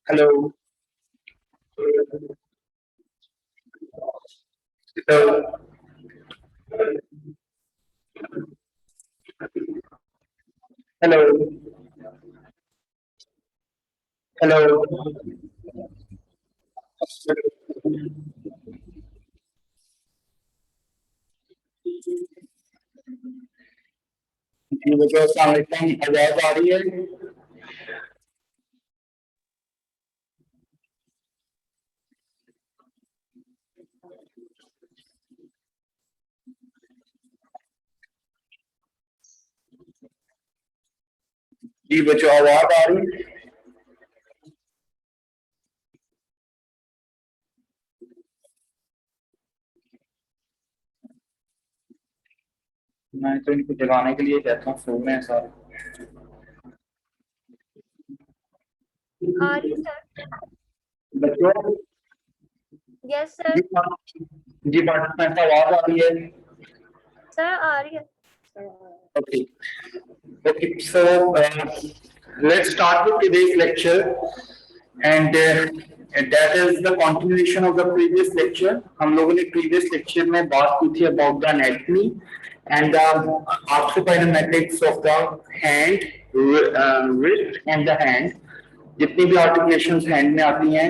Hello. Hello. Hello. Hello. जी मुझे अस्सलाम वालेकुम आवाज आ रही है। जी बच्चों आवाज आ रही है। मैं तो इनको जगाने के लिए कहता हूँ, सो में है सारे आ रही है सर। बच्चों। यस जी सर। जी पार्टिसिपेंट आवाज आ रही है। सर आ रही है। Okay okay so let's start with today's lecture and that is the continuation of the previous lecture। हम लोगों ने previous lecture में बात की थी about the anatomy and the arthrokinematics of the hand, wrist and the hand। जितनी भी articulations hand में आती हैं,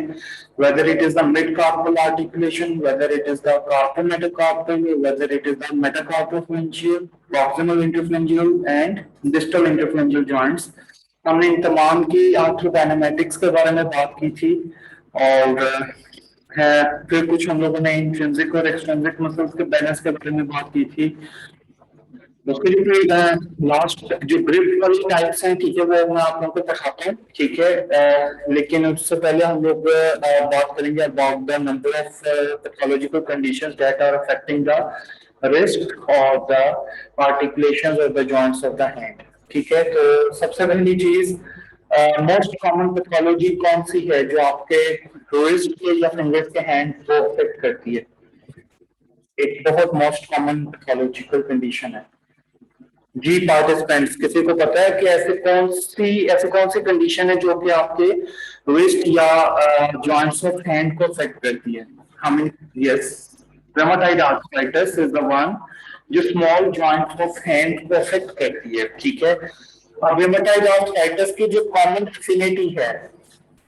whether it is the mid-carpal articulation, whether it is the carpal metacarpal, whether it is the metacarpopharyngeal, proximal interpharyngeal and distal interpharyngeal joints। हमने इन तमाम की आर्थ्रोडायनामेटिक्स के बारे में बात की थी और फिर कुछ हम लोगों ने इंट्रिंसिक और एक्सट्रिंसिक मसल्स के बैलेंस के बारे में बात की थी। उसके लिए लास्ट जो ग्रिप वाली टाइप्स हैं, ठीक है, वो मैं आप लोगों को दिखाता हूँ, ठीक है। लेकिन उससे पहले हम लोग बात करेंगे about the number of pathological conditions that are affecting the wrist और द आर्टिकुलेशंस और the joints of the hand. ठीक है, तो सबसे पहली चीज मोस्ट कॉमन पैथोलॉजी कौन सी है जो आपके रिस्ट के या फिंगर्स के हैंड को अफेक्ट करती है? एक बहुत मोस्ट कॉमन पैथोलॉजिकल कंडीशन है। जी पार्टिसिपेंट्स, किसी को पता है कि ऐसी कौन सी कंडीशन है जो कि आपके रिस्ट या जॉइंट्स ऑफ हैंड को अफेक्ट करती है? हमें yes, rheumatoid arthritis is the one जो स्मॉल जॉइंट्स ऑफ हैंड को अफेक्ट करती है। ठीक है, अब रूमेटॉइड आर्थराइटिस की जो कॉमन डेफिनेटी है,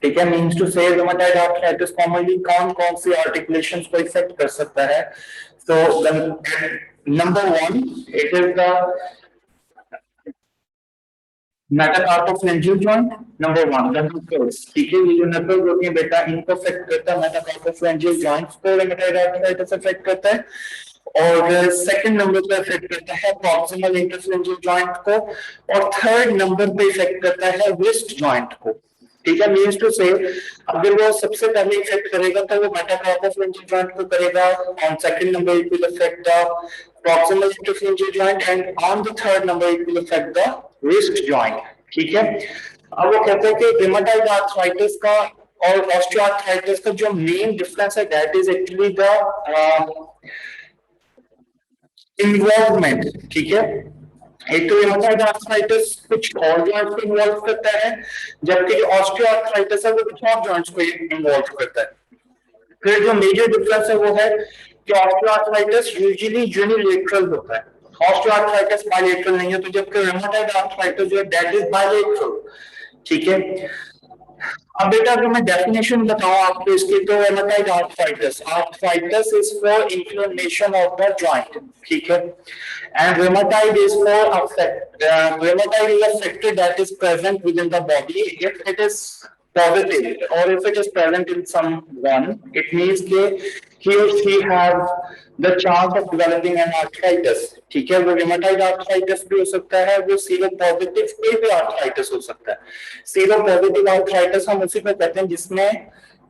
ठीक है, मींस टू से रूमेटॉइड आर्थराइटिस कॉमनली कौन कौन सी आर्टिकुलेशंस को इफेक्ट कर सकता है? So number one, it is the metacarpophalangeal joint. Number one the knuckles, ठीक है, ये जो नकल्स होती हैं बेटा, इनको अफेक्ट करता है मेटाकार्पोफ्रेंजियल जॉइंट्स को, रूमेटॉइड आर्थराइटिस अफेक्ट करता है। और सेकंड नंबर पे अफेक्ट करता है प्रॉक्सिमल इंटरफेरेंजियल जॉइंट को, और थर्ड नंबर पे इफेक्ट करता है रिस्ट जॉइंट को। ठीक है, मींस टू से अगर वो सबसे पहले इफेक्ट करेगा तो वो मेटाकार्पोफ्रेंजियल जॉइंट को करेगा, on second number it will affect the proximal interphalangeal joint and on the third number it will affect the wrist joint। ठीक है, अब वो कहते हैं कि rheumatoid arthritis का और osteoarthritis का जो मेन डिफरेंस है that is actually the involvement. ठीक है, एक तो rheumatoid arthritis कुछ और जॉइंट्स को इन्वॉल्व करता है, जबकि जो osteoarthritis है वो कुछ और जॉइंट्स को इन्वॉल्व करता है। फिर जो मेजर डिफरेंस है वो है कि ऑस्टियोआर्थराइटिस यूजुअली यूनिलेटरल होता है, ऑस्टियोआर्थराइटिस बाइलेटरल नहीं है, तो जबकि रूमेटॉइड आर्थराइटिस जो है दैट इज बाइलेटरल। ठीक है, अब बेटा अगर मैं डेफिनेशन बताऊं आपको इसकी, तो rheumatoid arthritis, arthritis is for inflammation of the joint. ठीक है, and rheumatoid is for affect, rheumatoid is affected that is present with in the body if it is positive or if it is present in someone, it means that he or she have the chance of developing an arthritis। ठीक है, वो rheumatoid arthritis भी हो सकता है, वो seropositive कोई भी arthritis हो सकता है। seropositive arthritis हम उसी को कहते हैं जिसमें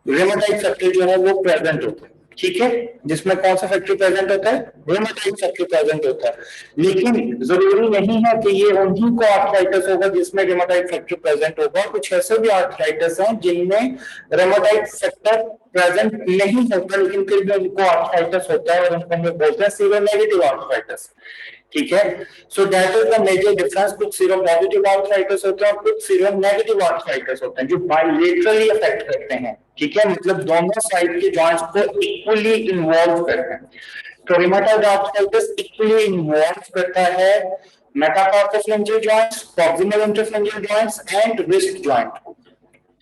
rheumatoid factor जो है वो present होता है। ठीक है, जिसमें कौन सा फैक्टर प्रेजेंट होता है? रूमेटॉइड फैक्टर प्रेजेंट होता है। लेकिन जरूरी नहीं है कि ये उन्हीं को आर्थराइटिस होगा जिसमें रूमेटॉइड फैक्टर प्रेजेंट होगा, कुछ ऐसे भी आर्थराइटिस हैं जिनमें रूमेटॉइड फैक्टर प्रेजेंट नहीं होता लेकिन फिर भी उनको आर्थराइटिस होता है और उनको हम बोलते हैं सीरोनेगेटिव आर्थराइटिस। ठीक है। So that is the major difference. कुछ सीरो पॉजिटिव आर्थराइटिस होते हैं और कुछ सीरो नेगेटिव आर्थराइटिस होते हैं जो बायलेटरली अफेक्ट करते हैं, ठीक है, मतलब दोनों साइड के जॉइंट्स को इक्वली इन्वॉल्व करते हैं। तो रिमेटॉइड आर्थराइटिस इक्वली इन्वॉल्व करता है metacarpophalangeal joints, proximal interphalangeal joints and wrist joint.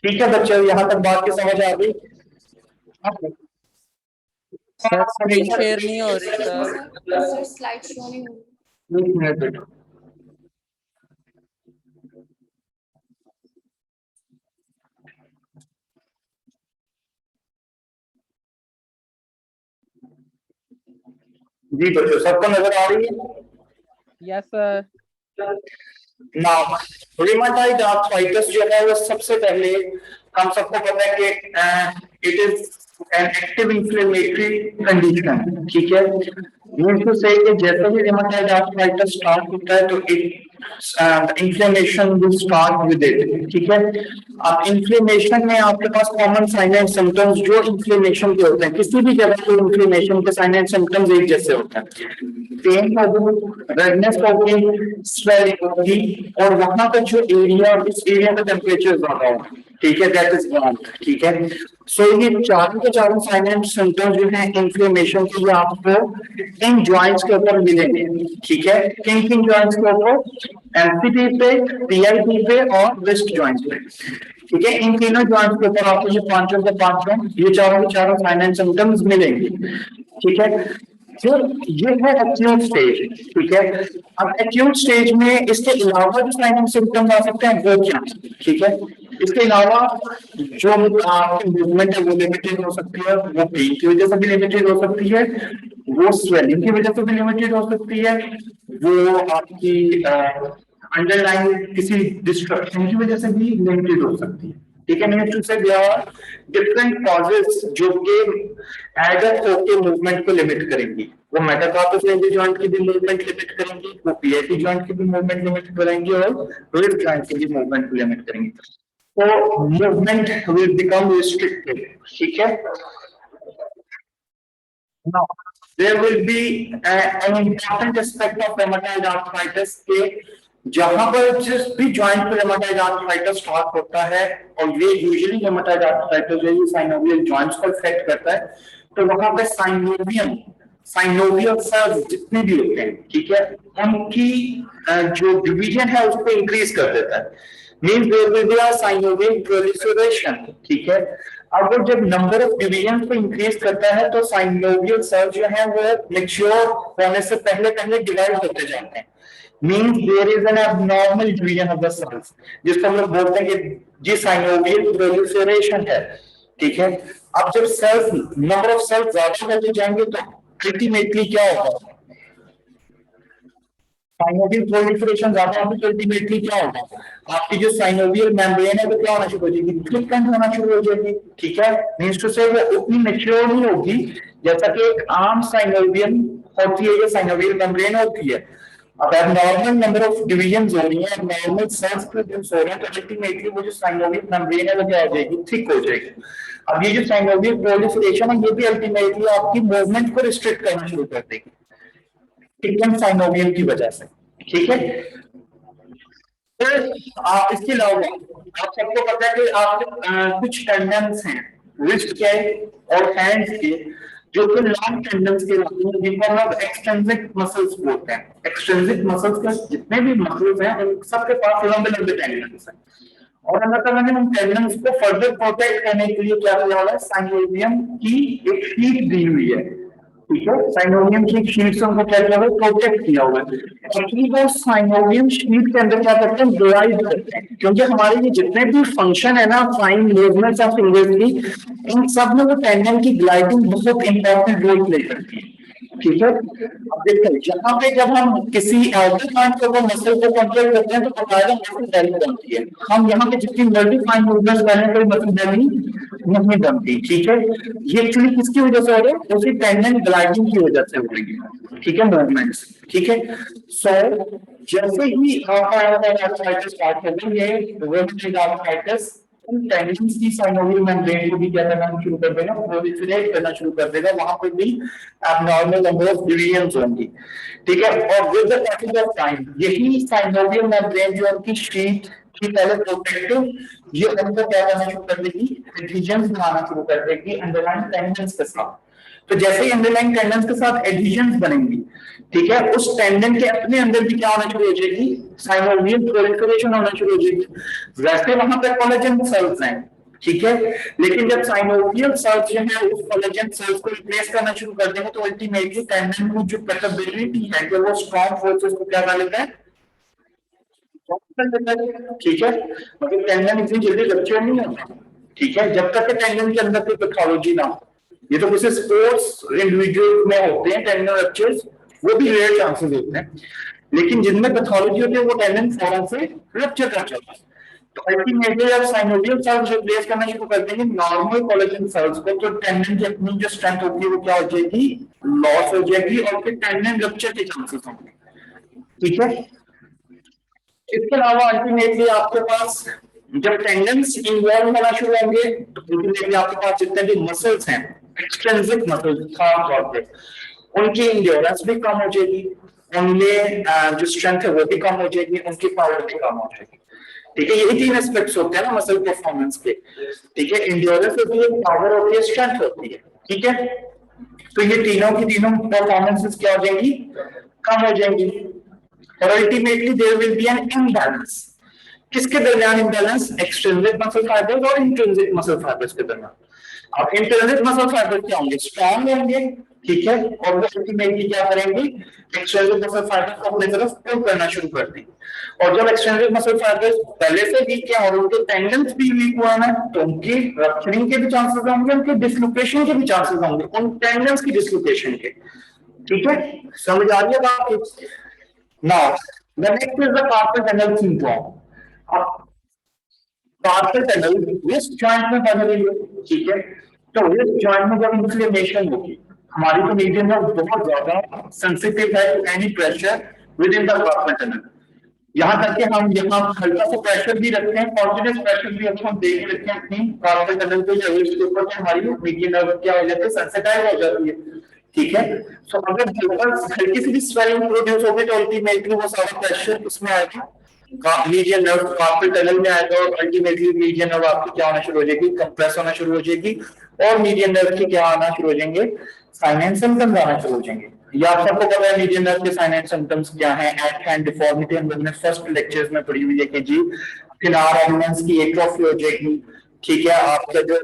ठीक है बच्चों, यहां तक बात की समझ आ गई? सर स्क्रीन शेयर नहीं हो रही सर। सर स्लाइड शो नहीं हो रही। एक मिनट बेटा। जी बच्चों, सबको नजर आ रही है? Yes sir. Now rheumatoid arthritis जो है वो सबसे पहले हम सबको पता है कि it is an active inflammatory condition, ठीक है। मींस टू से कि जैसे ही रूमेटॉइड आर्थराइटिस स्टार्ट होता है तो inflammation will start with it, ठीक है। अब इन्फ्लेमेशन में आपके पास कॉमन साइन एंड सिम्टम्स जो इन्फ्लेमेशन के होते हैं, किसी भी जगह के इन्फ्लेमेशन के साइन एंड सिम्टम्स एक जैसे होते हैं। पेन होगी, रेडनेस होगी, स्वेलिंग होगी और वहां का जो एरिया, उस एरिया का टेम्परेचर ज्यादा होगा, ठीक है, दैट इज वार्म, ठीक है। सो ये चारों के चारों साइन एंड सिम्टम्स जो है इन्फ्लेमेशन के, ये आपको इन जॉइंट्स के ऊपर मिलेंगे, ठीक है। किन किन जॉइंट्स के ऊपर? एमसीपी पे, पीआईपी पे और रिस्ट जॉइंट्स पे, ठीक है। इन तीनों जॉइंट्स के ऊपर आपको ये पांचों के पांचों, ये चारों के चारों साइन एंड सिम्टम्स मिलेंगे, ठीक है। फिर ये है एक्यूट स्टेज, ठीक है। अब एक्यूट स्टेज में इसके अलावा जो साइन एंड सिम्टम्स आ सकते हैं वो क्या, ठीक है। इसके अलावा जो आपकी मूवमेंट है वो लिमिटेड हो सकती है, वो पेन की वजह से भी लिमिटेड हो सकती है, वो स्वेलिंग की वजह से भी लिमिटेड हो सकती है, वो आपकी अंडरलाइन किसी डिस्ट्रक्शन की वजह से भी लिमिटेड हो सकती है, ठीक है। मींस टू से देयर आर डिफरेंट कॉजेस जो कि एडर होके मूवमेंट को लिमिट करेंगी। वो मेटाकार्पोफेरेंजियल जॉइंट की भी मूवमेंट लिमिट करेंगी, वो पीआईपी जॉइंट की भी मूवमेंट लिमिट करेंगी और रिस्ट जॉइंट की भी मूवमेंट को लिमिट करेंगी। तो मूवमेंट विल बिकम रिस्ट्रिक्टेड, ठीक है। Now, there will be an important aspect of rheumatoid arthritis के जहां पर जिस भी जॉइंट पे rheumatoid arthritis स्टार्ट होता है, और ये यूजुअली rheumatoid arthritis जो है साइनोवियल जॉइंट्स को अफेक्ट करता है, तो वहां पे साइनोवियल सेल्स जितने भी होते हैं, ठीक है, उनकी जो डिवीजन है उसको इंक्रीज कर देता है। Means there will be a synovial proliferation, ठीक है। अब वो जब नंबर ऑफ डिवीजन को इंक्रीज करता है तो साइनोवियल सेल जो है वो मैच्योर होने से पहले पहले डिवाइड होते जाते हैं। Means there is an abnormal division of the cells, जिसको हम लोग बोलते हैं कि जी साइनोवियल प्रोलिफरेशन है, ठीक है। अब जब सेल्स, नंबर ऑफ सेल्स ज्यादा होते जाएंगे तो अल्टीमेटली क्या होगा? साइनोवियल प्रोलिफरेशन ज्यादा होगी तो अल्टीमेटली क्या होगा? आपकी जो साइनोवियल मेम्ब्रेन है वो क्या होना शुरू हो जाएगी? थिकन होना शुरू हो जाएगी, ठीक है। मींस टू से वो उतनी मैच्योर नहीं होगी जैसा कि एक आम साइनोवियल होती है, ये साइनोवियल मेम्ब्रेन होती है। अब एबनॉर्मल नंबर ऑफ डिवीजंस हो रही हैं, एबनॉर्मल सेल्स प्रोड्यूस हो रहे हैं, तो अल्टीमेटली वो जो साइनोवियल मेम्ब्रेन है वो क्या हो जाएगी? थिक हो जाएगी। अब ये जो साइनोवियल प्रोलिफरेशन है ये भी अल्टीमेटली आपकी मूवमेंट को रिस्ट्रिक्ट करना शुरू कर देगी, साइनोवियल की वजह से, ठीक है। फिर इसके अलावा आप सबको पता है कि आप कुछ टेंडन्स हैं रिस्ट के और हैंड्स के जो कि लॉन्ग टेंडन्स के होते हैं, जिनको हम एक्सट्रिंसिक मसल्स बोलते हैं। एक्सट्रिंसिक मसल्स के जितने भी मसल्स हैं उन सबके पास लंबे लंबे टेंडन्स हैं, और अल्लाह ताला ने उन टेंडन्स को फर्दर प्रोटेक्ट करने के लिए क्या किया हुआ है? साइनोवियम की एक शीट दी हुई है, ठीक है। साइनोवियम की शीट से उनको क्या किया हुआ है? प्रोटेक्ट किया हुआ है। एक्चुअली वो साइनोवियम शीट के अंदर क्या करते हैं? ग्लाइड करते हैं, क्योंकि हमारे ये जितने भी फंक्शन है ना फाइन मूवमेंट्स ऑफ फिंगर्स की, इन सब में वो टेंडन की ग्लाइडिंग बहुत इंपॉर्टेंट रोल प्ले करती है, ठीक है। अब देखते हैं यहाँ पे जब हम किसी आउटर पॉइंट को वो मसल को कंट्रोल करते हैं तो हमारा मसल डेली बनती है। हम यहाँ पे जितनी मल्टी फाइन मूवमेंट्स करें कोई मसल डेली नहीं बनती, ठीक है। ये एक्चुअली किसकी वजह से हो रहा है? उसी टेंडन ग्लाइडिंग की वजह से हो रही है, ठीक है, मूवमेंट्स, ठीक है। सो जैसे ही आर्थराइटिस स्टार्ट कर देंगे, रूमेटॉइड आर्थराइटिस टेंडेंस की साइनोवियल मेम्ब्रेन को भी क्या करना शुरू कर देगा, प्रोलिफरेट करना शुरू कर देगा, वहां पर भी एबनॉर्मल नंबर ऑफ डिवीजंस होंगी, ठीक है। और with the passage of time यही साइनोवियल मेम्ब्रेन जो उनकी शीट की पहले प्रोटेक्टिव, ये उनको क्या करना शुरू कर देगी, एडहेजंस बनाना शुरू कर देगी अंडरलाइन टेंडेंस के साथ। तो जैसे ही अंडरलाइन टेंडेंस के साथ एडहेजंस बनेंगी, ठीक है, उस टेंडन के अपने अंदर भी क्या होना शुरू हो जाएगी, साइनोवियल प्रोलिफरेशन होना शुरू हो जाएगी। वैसे वहां पर कोलेजन सेल्स हैं, ठीक है, लेकिन जब साइनोवियल सेल्स जो है उस कोलेजन सेल्स को रिप्लेस करना शुरू कर देंगे तो अल्टीमेटली टेंडन की जो कैपेबिलिटी है कि वो स्ट्रॉन्ग फोर्सेस को क्या कर लेता है, ठीक है, मतलब टेंडन इतनी जल्दी रप्चर नहीं होता, ठीक है, जब तक टेंडन के अंदर कोई पैथोलॉजी ना हो। ये तो किसी स्पोर्ट्स इंडिविजुअल में होते हैं टेंडन रप्चर्स, वो भी रेयर चांसेस होते हैं, लेकिन जिनमें पैथोलॉजी होती है वो टेंडन फौरन से रप्चर कर जाता है। तो अल्टीमेटली जब साइनोवियल सेल्स रिप्लेस करना शुरू कर देंगे नॉर्मल कोलेजन सेल्स को, तो टेंडन की अपनी जो स्ट्रेंथ होती है वो क्या हो जाएगी, लॉस हो जाएगी और फिर टेंडन रप्चर के चांसेस होंगे, ठीक है। इसके अलावा अल्टीमेटली आपके पास जब टेंडेंस इन्वॉल्व होना शुरू होंगे तो अल्टीमेटली आपके पास जितने भी मसल्स हैं, एक्सट्रिंसिक मसल्स खास तौर पे, उनकी इंड्योरेंस भी कम हो जाएगी, उनमें जो स्ट्रेंथ है वो भी कम हो जाएगी, उनकी पावर भी कम हो जाएगी, ठीक है। यही तीन एस्पेक्ट्स होते हैं ना मसल परफॉर्मेंस के, ठीक है, इंड्योरेंस होती है, पावर होती है, स्ट्रेंथ होती है, ठीक है। तो ये तीनों की तीनों परफॉर्मेंसेस क्या हो जाएंगी, कम हो जाएंगी और ultimately there will be an imbalance. किसके दरमियान इम्बैलेंस, एक्सट्रिंसिक मसल फाइबर्स और इंट्रिंसिक मसल फाइबर्स के दरमियान। अब इंट्रिंसिक मसल फाइबर्स क्या होंगे, स्ट्रॉन्ग होंगे, ठीक है, और वो अल्टीमेटली क्या करेंगे, एक्सट्रिंसिक मसल फाइबर्स को अपनी तरफ पुल करना शुरू कर देंगे। और जब एक्सट्रिंसिक मसल फाइबर्स पहले से वीक है और उनके टेंडेंस भी वीक हुआ है तो उनकी रप्चरिंग के भी चांसेस होंगे, उनके डिसलोकेशन के भी चांसेस होंगे, उन टेंडेंस की डिसलोकेशन के, ठीक है। समझ आ रही है बात। Now the next is the carpal tunnel syndrome. Carpal tunnel wrist joint में बदलेंगे, ठीक है, तो रिस्ट जॉइंट में जब इन्फ्लेमेशन होगी, हमारी तो मीडियम में बहुत ज्यादा सेंसिटिव है to any pressure within the carpal tunnel. यहाँ तक कि हम यहाँ हल्का सा प्रेशर भी रखते हैं, कॉन्टिन्यूस प्रेशर भी हम देख लेते हैं अपनी कार्पल टनल पे या रिस्ट के ऊपर, तो हमारी मीडियम नर्व क्या हो जाती है, सेंसिटाइज हो जाती है, ठीक है। सो अगर हल्की सी भी स्वेलिंग प्रोड्यूस होगी तो अल्टीमेटली वो सारा प्रेशर उसमें आएगा, मीडियन नर्व कार्पल टनल में आएगा और अल्टीमेटली मीडियन नर्व आपकी क्या होना शुरू हो जाएगी, कंप्रेस होना शुरू हो जाएगी और मीडियन नर्व के क्या आना शुरू हो जाएंगे, साइन एंड सिम्टम्स आना शुरू हो जाएंगे। या आप सबको पता है मीडियन नर्व के साइन एंड सिम्टम्स क्या है, एट हैंड डिफॉर्मिटी हम लोगों ने फर्स्ट लेक्चर्स में पढ़ी हुई है कि जी फिनार एलिमेंट्स की एट्रोफी हो जाएगी, ठीक है, आपका जो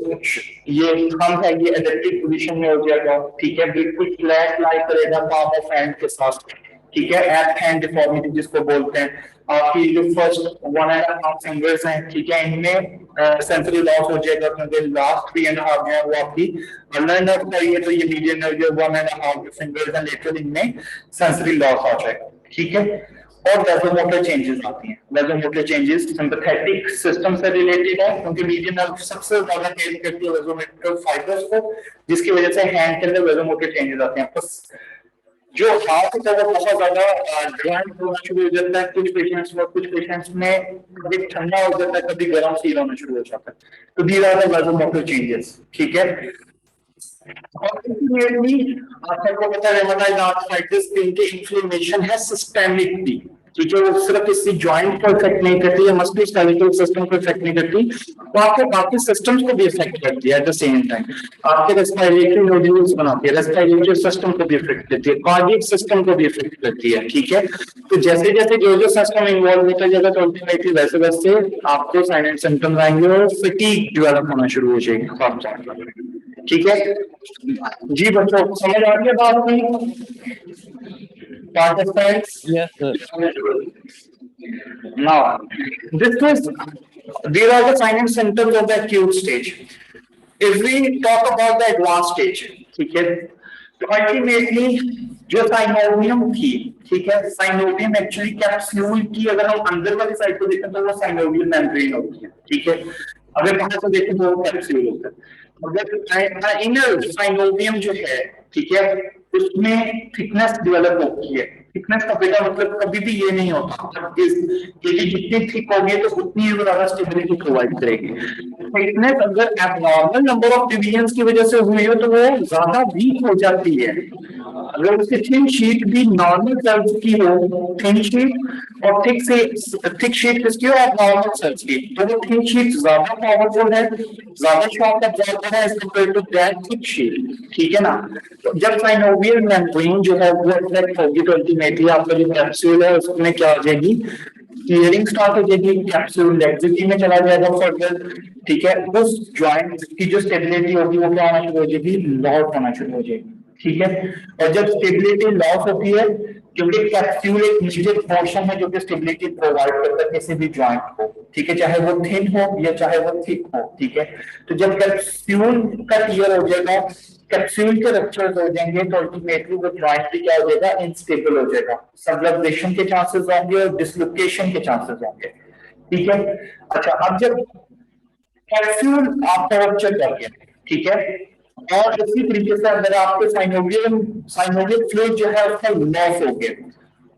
ये थंब है ये एडेप्टिव पोजीशन में हो जाएगा, ठीक है, बिल्कुल फ्लैट लाई करेगा पाम ऑफ हैंड के साथ, ठीक है, एट हैंड डिफॉर्मिटी जिसको बोलते हैं। आपकी जो फर्स्ट 1.5 फिंगर्स हैं, ठीक है, इनमें सेंसरी लॉस हो जाएगा क्योंकि लास्ट 3.5 है वो आपकी लर्न नर्व का ही है, तो ये मीडियन नर्व जो 1.5 फिंगर्स हैं लेटरल इनमें सेंसरी लॉस आ जाएगा, ठीक है। और वेजोमोटर चेंजेस आती हैं, वेजोमोटर चेंजेस सिंपैथेटिक सिस्टम से रिलेटेड है क्योंकि मीडियन नर्व सबसे ज्यादा कैरी करती है वेजोमोटर फाइबर्स को, जिसकी वजह से हैंड के अंदर वेजोमोटर चेंजेस आते हैं। बस जो हाथ होता है वो बहुत ज्यादा ड्राई होना शुरू हो जाता है कुछ पेशेंट्स में, कुछ पेशेंट्स में कभी ठंडा हो जाता है, कभी गर्म फील होना शुरू हो जाता है, तो these are the vasomotor changes, ठीक है। और अल्टीमेटली आप सबको पता है रेमेटाइड आर्थराइटिस की इन्फ्लेमेशन है सिस्टेमिक भी, ठीक है, वो सिर्फ इसी जॉइंट को इफेक्ट नहीं करती है, मस्कुलोस्केलेटल सिस्टम को इफेक्ट नहीं करती, तो आपके बाकी सिस्टम्स को भी इफेक्ट करती है एट द सेम टाइम। आपके रेस्पिरेटरी नोड्यूल्स बनाती है, रेस्पिरेटरी सिस्टम को भी इफेक्ट करती है, कार्डियक सिस्टम को भी इफेक्ट करती है, ठीक है। तो जैसे जैसे जो सिस्टम इन्वॉल्व होता जाएगा तो अल्टीमेटली वैसे वैसे आपको साइन एंड सिम्टम्स आएंगे और फटीग डेवलप होना शुरू हो जाएगी, ठीक है जी। बच्चों समझ आ रही है बात नहीं? Participants? Yes, sir. Now, these are the signs and symptoms of the acute stage. If we talk about the advanced stage, ठीक है, तो अल्टीमेटली जो साइनोवियम थी, ठीक है, साइनोवियम एक्चुअली कैप्सूल की अगर हम अंदर वाली साइड को देखें तो वो साइनोवियल मेम्ब्रेन होती है, ठीक है, अगर बाहर से देखें तो वो कैप्सूल होता है। अगर इनर साइनोवियम जो है, ठीक है, उसमें थिकनेस डेवलप होती है, थिकनेस का बेटा मतलब कभी भी ये नहीं होता कि जितनी थिक होगी तो उतनी ही ज्यादा स्टेबिलिटी प्रोवाइड करेगी। थिकनेस अगर एबनॉर्मल नंबर ऑफ डिवीजन की वजह से हुई हो तो वो ज्यादा वीक हो जाती है। अगर उसकी थिन शीट भी नॉर्मल सेल्स की हो, थिन शीट और थिक शीट किसकी हो, एबनॉर्मल सेल्स की, तो वो थिन शीट ज्यादा पावरफुल है, ज्यादा शॉक एब्जॉर्बर है as compare to that thick sheet, ठीक है ना। तो जब साइनोवियल मेम्ब्रेन जो है वो अट्रैक्ट होगी तो अल्टीमेटली आपका जो कैप्सूल है उसमें क्या हो जाएगी, क्लियरिंग स्टार्ट हो जाएगी, कैप्सूल लैक्सिटी में चला जाएगा फर्दर, ठीक है। उस जॉइंट की जो स्टेबिलिटी होगी वो क्या होना शुरू हो जाएगी, लॉस होना शुरू हो जाएगी, ठीक है। और जब स्टेबिलिटी लॉस होती है, क्योंकि कैप्सूल एक मेजर पोर्शन है जो कि स्टेबिलिटी प्रोवाइड करता है किसी भी जॉइंट को, ठीक है, चाहे वो थिन हो या चाहे वो थिक हो, ठीक है। तो जब कैप्सूल का टियर हो जाएगा, कैप्सूल के रप्चर्स हो जाएंगे तो अल्टीमेटली वो जॉइंट भी क्या हो जाएगा, इनस्टेबल हो जाएगा, सबलक्सेशन के चांसेस होंगे और डिसलोकेशन के चांसेस होंगे, ठीक है। अच्छा, अब जब कैप्सूल आपका रप्चर कर गया, ठीक है, और इसी तरीके से अगर आपके साइनोवियल फ्लूइड जो है उसका लॉस हो गया,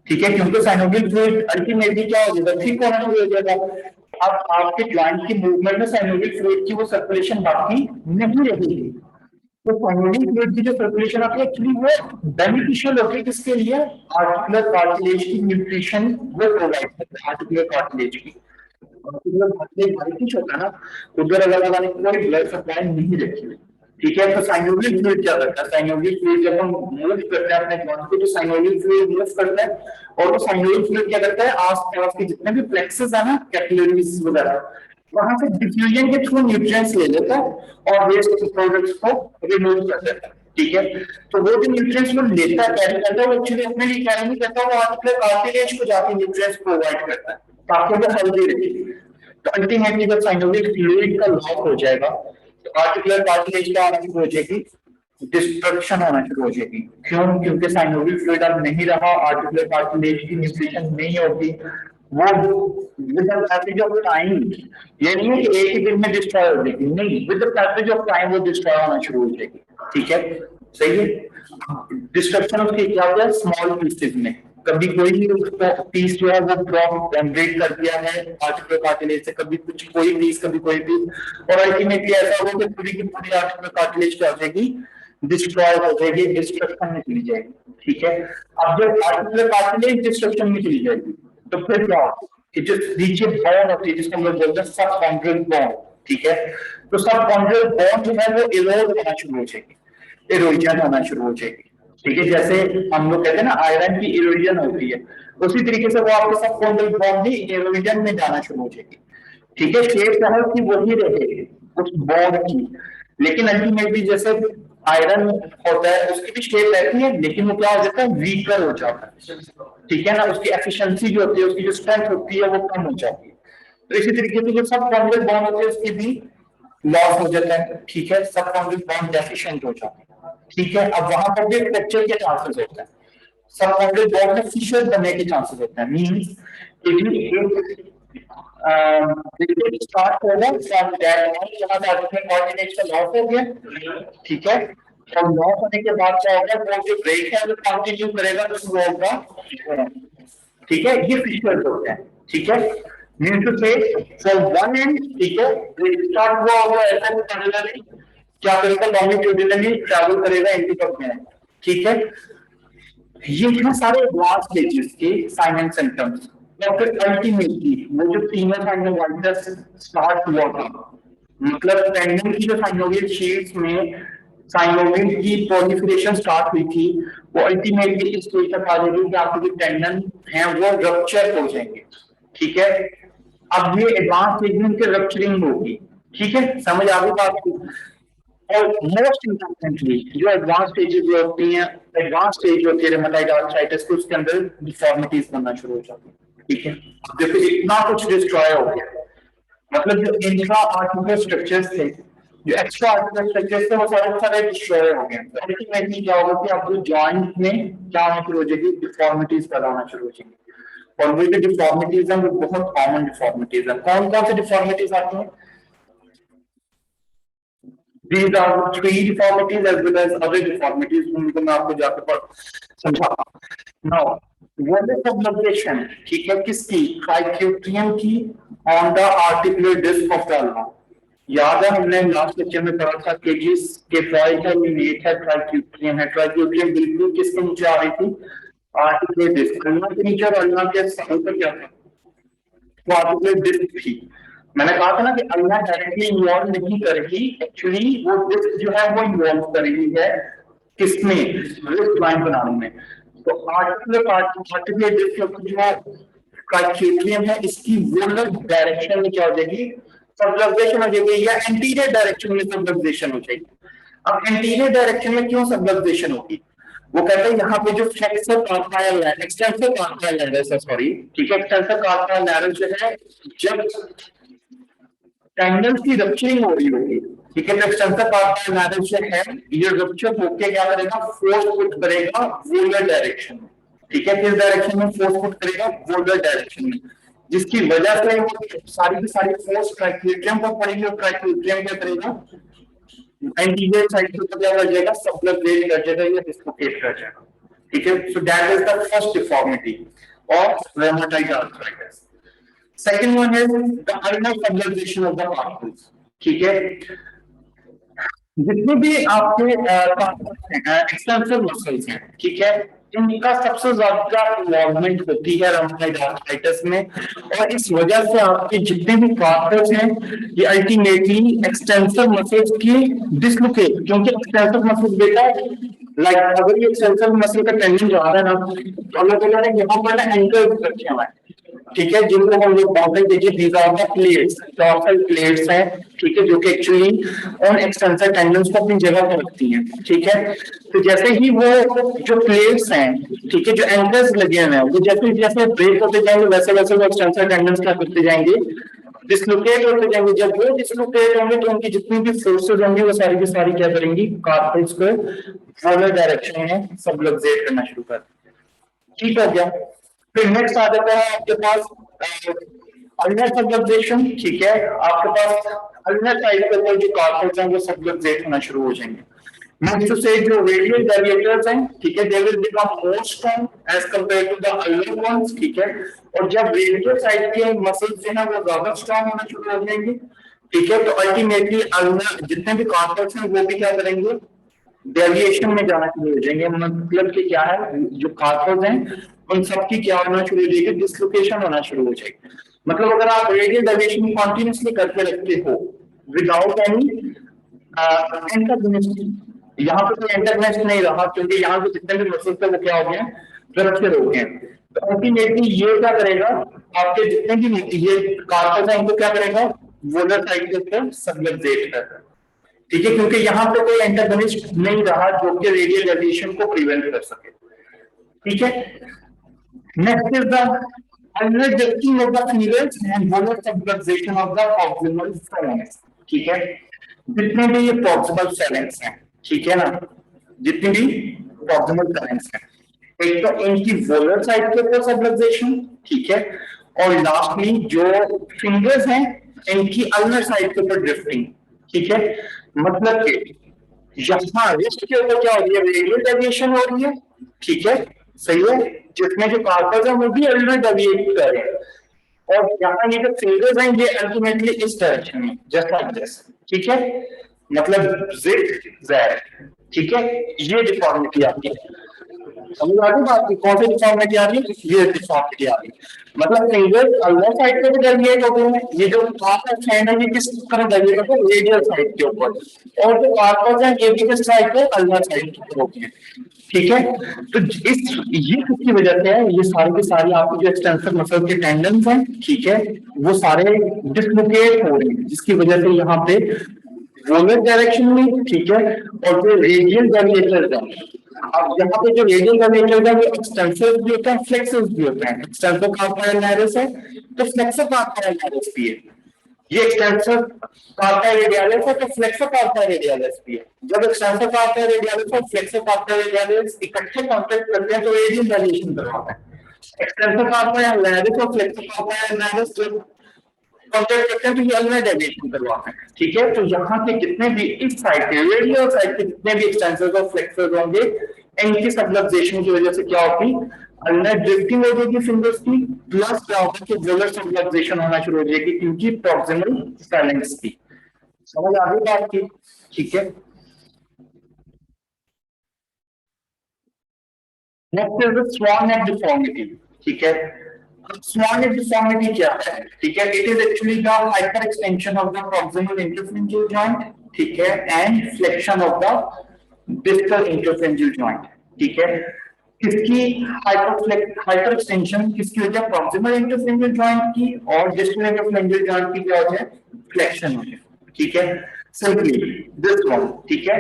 ठीक है, क्योंकि साइनोवियल फ्लूइड अल्टीमेटली क्या हो जाएगा, ठीक होना शुरू हो जाएगा। अब आपके जॉइंट की मूवमेंट में साइनोवियल फ्लूइड की वो सर्कुलेशन बाकी नहीं रहेगी। तो साइनोवियल फ्लूइड की जो सर्कुलेशन आती है एक्चुअली वो बेनिफिशियल होती है किसके लिए, आर्टिकुलर कार्टिलेज की न्यूट्रिशन वो प्रोवाइड करता है, आर्टिकुलर कार्टिलेज की। आर्टिकुलर कार्टिलेज वाइटिश होता है ना, उधर अगर लगाने की कोई ब्लड सप्लाई नहीं रहती है, ठीक है। तो साइनोवियल फ्लूइड क्या करता है, साइनोवियल फ्लूइड जब हम मूव करते हैं अपने जॉइंट को तो साइनोवियल फ्लूइड मूव करता है, और वो साइनोवियल फ्लूइड क्या करता है, आसपास के जितने भी प्लेक्सेस है ना, कैपिलरीज वगैरह, वहां से डिफ्यूजन के थ्रू न्यूट्रिएंट्स ले लेता है और वेस्ट प्रोडक्ट्स को रिमूव कर देता है, ठीक है। तो वो जो न्यूट्रिएंट्स वो लेता है, कैरी करता है, वो एक्चुअली अपने लिए कैरी नहीं करता, वो आर्टिकुलर कार्टिलेज को जाके न्यूट्रिएंट्स प्रोवाइड करता है ताकि वो हेल्दी रहे। तो अल्टीमेटली जब साइनोवियल फ्लूइड का लॉस हो जाएगा तो आर्टिकुलर कार्टिलेज का आना शुरू हो जाएगी, डिस्ट्रक्शन होना शुरू हो जाएगी। क्यों, क्योंकि साइनोवियल फ्लूइड अब नहीं रहा, आर्टिकुलर कार्टिलेज की न्यूट्रिशन नहीं होगी, वो with the passage of time, ये नहीं है कि एक ही दिन में डिस्ट्रॉय हो जाएगी, नहीं, with the passage of time वो डिस्ट्रॉय होना शुरू हो जाएगी, ठीक है, सही है। डिस्ट्रक्शन उसकी क्या होता है, स्मॉल पीसेज में, कभी कोई भी उसको पीस जो है वो ब्रेक कर दिया है आर्टिकुलर कार्टिलेज से, कभी कुछ कोई पीस, कभी कोई पीस, और अल्टीमेटली ऐसा होगा कि पूरी की पूरी आर्टिकुलर कार्टिलेज क्या हो जाएगी, डिस्ट्रॉय हो जाएगी, डिस्ट्रक्शन में चली जाएगी, ठीक है। अब जब आर्टिकुलर कार्टिलेज डिस्ट्रक्शन में चली जाएगी तो फिर क्या होगा कि जो नीचे बोन होती है जिसको हम लोग बोलते हैं सबकॉन्ड्रियल बोन, ठीक है। तो सबकॉन्ड्रियल बोन जो है वो इरोड होना शुरू हो जाएगी, इरोजन होना शुरू हो जाएगी, ठीक है। जैसे हम लोग कहते हैं ना आयरन की इरोजन होती है, उसी तरीके से वो आपके सबकॉन्ड्रियल बोन भी इरोजन में जाना शुरू हो जाएगी, ठीक है। शेप जो है उसकी वही रहेगी उस बोन की, लेकिन अल्टीमेटली जैसे आयरन होता है उसकी भी शेप रहती है, लेकिन वो क्या हो जाता है, वीकर हो जाता है, ठीक है ना, उसकी एफिशिएंसी जो होती है, उसकी जो स्ट्रेंथ होती है वो कम हो जाती है। तो इसी तरीके से जो सबकॉन्ड्रियल बोन होते हैं उसकी भी लॉस हो जाता है, ठीक है, सबकॉन्ड्रियल बोन डेफिशिएंट हो जाता है, ठीक है। अब वहां पर भी फ्रैक्चर के चांसेस होते हैं, सबकॉन्ड्रियल बोन में फिशर बनने के चांसेस होते हैं, मींस एक स्टार्ट होगा फ्रॉम दैट पॉइंट जहां पे आर्टिकुलर कोऑर्डिनेट्स का लॉस हो गया, ठीक है, और लॉस होने के बाद क्या होगा, वो जो ब्रेक है वो कंटिन्यू करेगा तो वो होगा, ठीक है, ये फिशर होते हैं, ठीक है। मीन टू से फ्रॉम वन एंड, ठीक है, स्टार्ट हुआ होगा ऐसा पैरेलली क्या करेगा, लॉन्गिट्यूडिनली ट्रैवल करेगा इंटरकप में, ठीक है। ये हैं सारे एडवांस स्टेजेस के साइन एंड सिम्टम्स, और फिर अल्टीमेटली वो जो फीमेल साइनोवाइटिस स्टार्ट हुआ था, मतलब टेंडन की जो साइनोवियल शीट्स में साइनोवियल की प्रोलिफरेशन स्टार्ट हुई थी, वो अल्टीमेटली इस स्टेज तक आ जाएगी कि आपके जो टेंडन हैं वो रप्चर हो जाएंगे, ठीक है। अब ये एडवांस स्टेज में उनके रप्चरिंग होगी, ठीक है, समझ आ गई बात को। और मोस्ट इंपॉर्टेंटली जो एडवांस स्टेजेस जो होती हैं, एडवांस स्टेज होती है रुमेटॉइड आर्थराइटिस की, उसके अंदर डिफॉर्मिटीज बनना शुरू हो जाती है, ठीक है। अब देखो इतना कुछ डिस्ट्रॉय हो गया, मतलब जो इंट्रा आर्टिकुलर स्ट्रक्चर्स थे, जो एक्स्ट्रा आर्टिकुलर स्ट्रक्चर्स थे वो सारे सारे डिस्ट्रॉय हो गए। तो अल्टीमेटली क्या होगा कि आपको जॉइंट में क्या होना शुरू हो जाएगी, डिफॉर्मिटीज पैदा होना शुरू हो जाएंगी, और वो जो डिफॉर्मिटीज हैं वो बहुत कॉमन डिफॉर्मिटीज हैं। कौन कौन से डिफॉर्मिटीज आती हैं? These are three deformities as well as other deformities, उनको मैं आपको जाकर समझा। Now, वॉलर सबलक्सेशन, ठीक है, किसकी? ट्राइक्यूट्रियम की on the articular disc of the ulna. याद है हमने लास्ट लेक्चर में पढ़ा था कि जिसके पॉइंट है यूनिट है ट्राइक्यूट्रियम है, ट्राइक्यूट्रियम बिल्कुल किसके नीचे आ रही थी? आर्टिकुलर डिस्क, अल्ना के नीचे, और अल्ना के ऊपर क्या था? वो आर्टिकुलर डिस्क थी। मैंने कहा था ना कि अल्लाह डायरेक्टली इन्वॉल्व नहीं करेगी, एक्चुअली वो डिस्क जो है वो इन्वॉल्व कर रही है किसमें? रिस्ट लाइन बनाने में। तो आर्टिकुलर डिस्क जो क्राइटेरियन है, इसकी वोलर डायरेक्शन में क्या हो जाएगी? सबलक्सेशन हो जाएगी, या एंटीरियर डायरेक्शन में सबलक्सेशन हो जाएगी। अब एंटीरियर डायरेक्शन में क्यों सबलक्सेशन होगी? वो कहते हैं यहाँ पे जो फ्लेक्सर कार्पाइल है, एक्सटेंसर कार्पाइल है, सॉरी, ठीक है, एक्सटेंसर कार्पाइल है जो है, जब टेंडन की रप्चरिंग हो रही होगी, ठीक है, तो एक्सटेंसर कार्पाइल मैरिज जो है ये रप्चर होके क्या करेगा? फोर्स पुट करेगा वोलर डायरेक्शन में, ठीक है, किस डायरेक्शन में फोर्स पुट करेगा? वोलर डायरेक्शन में, जिसकी वजह से वो सारी की सारी फोर्स ट्राइक्यूट्रियम पर पड़ेगी, और ट्राइक्यूट्रियम क्या करेगा? एंटीरियर साइड पे क्या कर जाएगा? सबलक्सेट कर जाएगा या डिस्लोकेट कर जाएगा, ठीक है। So that is the first deformity of rheumatoid arthritis. Second one is the ulnar subluxation of the carpals, ठीक है। जितने भी आपके एक्सटेंसिव मसल्स हैं, ठीक है, इनका सबसे ज्यादा इन्वॉल्वमेंट होती है रेमेटॉइड आर्थराइटिस में, और इस वजह से आपके जितने भी कार्पल्स हैं ये अल्टीमेटली एक्सटेंसिव मसल्स की डिसलोकेट, क्योंकि एक्सटेंसिव मसल्स बेटा लाइक अगर ये एक्सटेंसिव मसल का टेंडन जा रहा है ना, तो अल्लाह ताला ने यहाँ पर ना एंकर्स रखे हुए हैं, ठीक है, जिनको हम लोग बोलते हैं कि these are the plates, dorsal plates हैं, ठीक है, जो कि एक्चुअली ऑन एक्सटेंसर टेंडन्स को अपनी जगह पर रखती हैं, ठीक है। तो जैसे ही वो जो प्लेट्स हैं, ठीक है, जो एंकर्स लगे हुए हैं, वो जैसे जैसे ब्रेक होते जाएंगे वैसे वैसे वो एक्सटेंसर टेंडन्स क्या करते जाएंगे? डिसलोकेट होते जाएंगे। जब वो डिसलोकेट होंगे तो उनकी जितनी भी फोर्सेस होंगी वो सारी की सारी क्या करेंगी? कार्पल्स को पोलर डायरेक्शन में सबलक्सेट करना शुरू कर, ठीक हो गया। फिर नेक्स्ट आ जाता है आपके पास अल्नर सबलक्सेशन, ठीक है, आपके पास अल्नर साइड के ऊपर जो कार्पल्स हैं वो सबलक्सेट होना शुरू हो जाएंगे। नेक्स्ट से जो रेडियल डेविएटर्स हैं, ठीक है, they will become more strong as compare to the ulnar ones, ठीक है, और जब रेडियल साइड के मसल्स जो है वो ज्यादा स्ट्रांग होना शुरू हो जाएंगे, ठीक है, तो अल्टीमेटली अल्नर जितने भी कार्पल्स हैं वो भी क्या करेंगे? डेविएशन में जाना शुरू हो जाएंगे। मतलब कि क्या है, जो कार्पल्स हैं उन सबकी क्या होना शुरू हो जाएगी? डिसलोकेशन होना शुरू हो जाएगी। मतलब अगर आप रेडियल डेविएशन कॉन्टिन्यूसली करके रखते हो विदाउट एनी एंटागोनिस्ट, यहाँ पे कोई एंटागोनिस्ट नहीं रहा, क्योंकि यहाँ पे जितने भी मसल्स थे वो क्या हो गए? रप्चर हो गए। तो अल्टीमेटली ये क्या करेगा? आपके जितने भी ये कार्पल्स हैं इनको क्या करेगा? वोलर साइड के ऊपर सबलक्सेट करेगा, ठीक है, क्योंकि यहाँ पे कोई एंटागोनिस्ट नहीं रहा जो कि रेडियल डेविएशन को प्रिवेंट कर सके, ठीक है। Next is the ulnar junction of the fingers and volar subluxation of the proximal phalanx, ठीक है। जितने भी ये प्रॉक्सिमल फेलेंक्स हैं, ठीक है ना, जितने भी प्रॉक्सिमल फेलेंक्स हैं, एक तो इनकी वोलर साइड के ऊपर सबलक्सेशन, ठीक है, और लास्टली जो फिंगर्स हैं इनकी अल्नर साइड के ऊपर ड्रिफ्टिंग, ठीक है। मतलब कि यहाँ रिस्ट के ऊपर क्या हो रही है? रेडियल डेविएशन हो रही है, ठीक है, सही है, जिसमें जो कार्पल्स हैं वो भी अल्नर डेविएट कर रहे हैं, और यहाँ ये जो फिंगर्स हैं ये अल्टीमेटली इस डायरेक्शन में जस्ट लाइक दिस, ठीक है, मतलब जिग जैग, ठीक है, ये डिफॉर्मिटी आती है। समझ आ गई बात की? कौन सी डिफॉर्मिटी आ रही है? ये डिफॉर्मिटी आ रही है। मतलब फिंगर्स अल्नर साइड पे भी डेविएट होते हैं, ये जो कार्पल्स हैं ये किस तरह डेविएट होते हैं? रेडियल साइड के ऊपर, और जो कार्पल्स हैं ये भी किस साइड पे? अल्नर साइड के ऊपर होते हैं, ठीक है। तो इस ये किसकी वजह से है? ये सारी की सारी आपकी जो एक्सटेंसर मसल के टेंडन्स हैं, ठीक है, वो सारे डिसलोकेट हो रहे हैं, जिसकी वजह से यहाँ पे वोलर डायरेक्शन में, ठीक है, और जो रेडियल डेविएटर्स हैं, अब यहाँ पे जो रेडियल डेविएटर्स हैं वो एक्सटेंसिव भी होते हैं, फ्लेक्सिव भी होते हैं। एक्सटेंसिव कार्पाइल नायरस है तो फ्लेक्सिव कार्पाइल नायरस भी है। ये एक्सटेंसिव कार्पाइल रेडियलिस है तो फ्लेक्सिव कार्पाइल रेडियलिस भी है। जब एक्सटेंसिव कार्पाइल रेडियलिस और फ्लेक्सिव कार्पाइल रेडियलिस इकट्ठे कॉन्टैक्ट करते हैं तो रेडियल डेविएशन करवाते हैं। एक्सटेंसिव कार्पाइल नायरस और फ्लेक्सिव कार्पाइल नायरस जब कॉन्टैक्ट करते हैं तो ये अल्नर डेविएशन करवाते हैं, ठीक है। तो यहाँ के जितने भी इस साइड के रेडियल साइड के जितने भी एक्सटेंसर्स और फ्लेक्सर्स होंगे इनकी सबलक्सेशन की वजह से क्या होगी? अल्नर ड्रिफ्टिंग हो जाएगी फिंगर्स की, प्लस क्या होगा कि वेलर सिंपलाइजेशन होना शुरू हो जाएगी क्योंकि प्रॉक्सिमल फैलेंक्स की। समझ आ गई बात की? ठीक है। Next is the swan neck deformity. ठीक है, स्वान नेक डिफॉर्मिटी क्या है? ठीक है, it is actually the hyper extension of the proximal interphalangeal joint, ठीक है, and flexion of the distal interphalangeal joint. ठीक है, किसकी हाइपर एक्सटेंशन किसकी वजह? प्रॉक्सिमल इंटरफ्रेंजियल जॉइंट की, और डिस्टल इंटरफ्रेंजियल जॉइंट की क्या वजह है? फ्लेक्शन वजह। ठीक है, सिंपली दिस वन। ठीक है,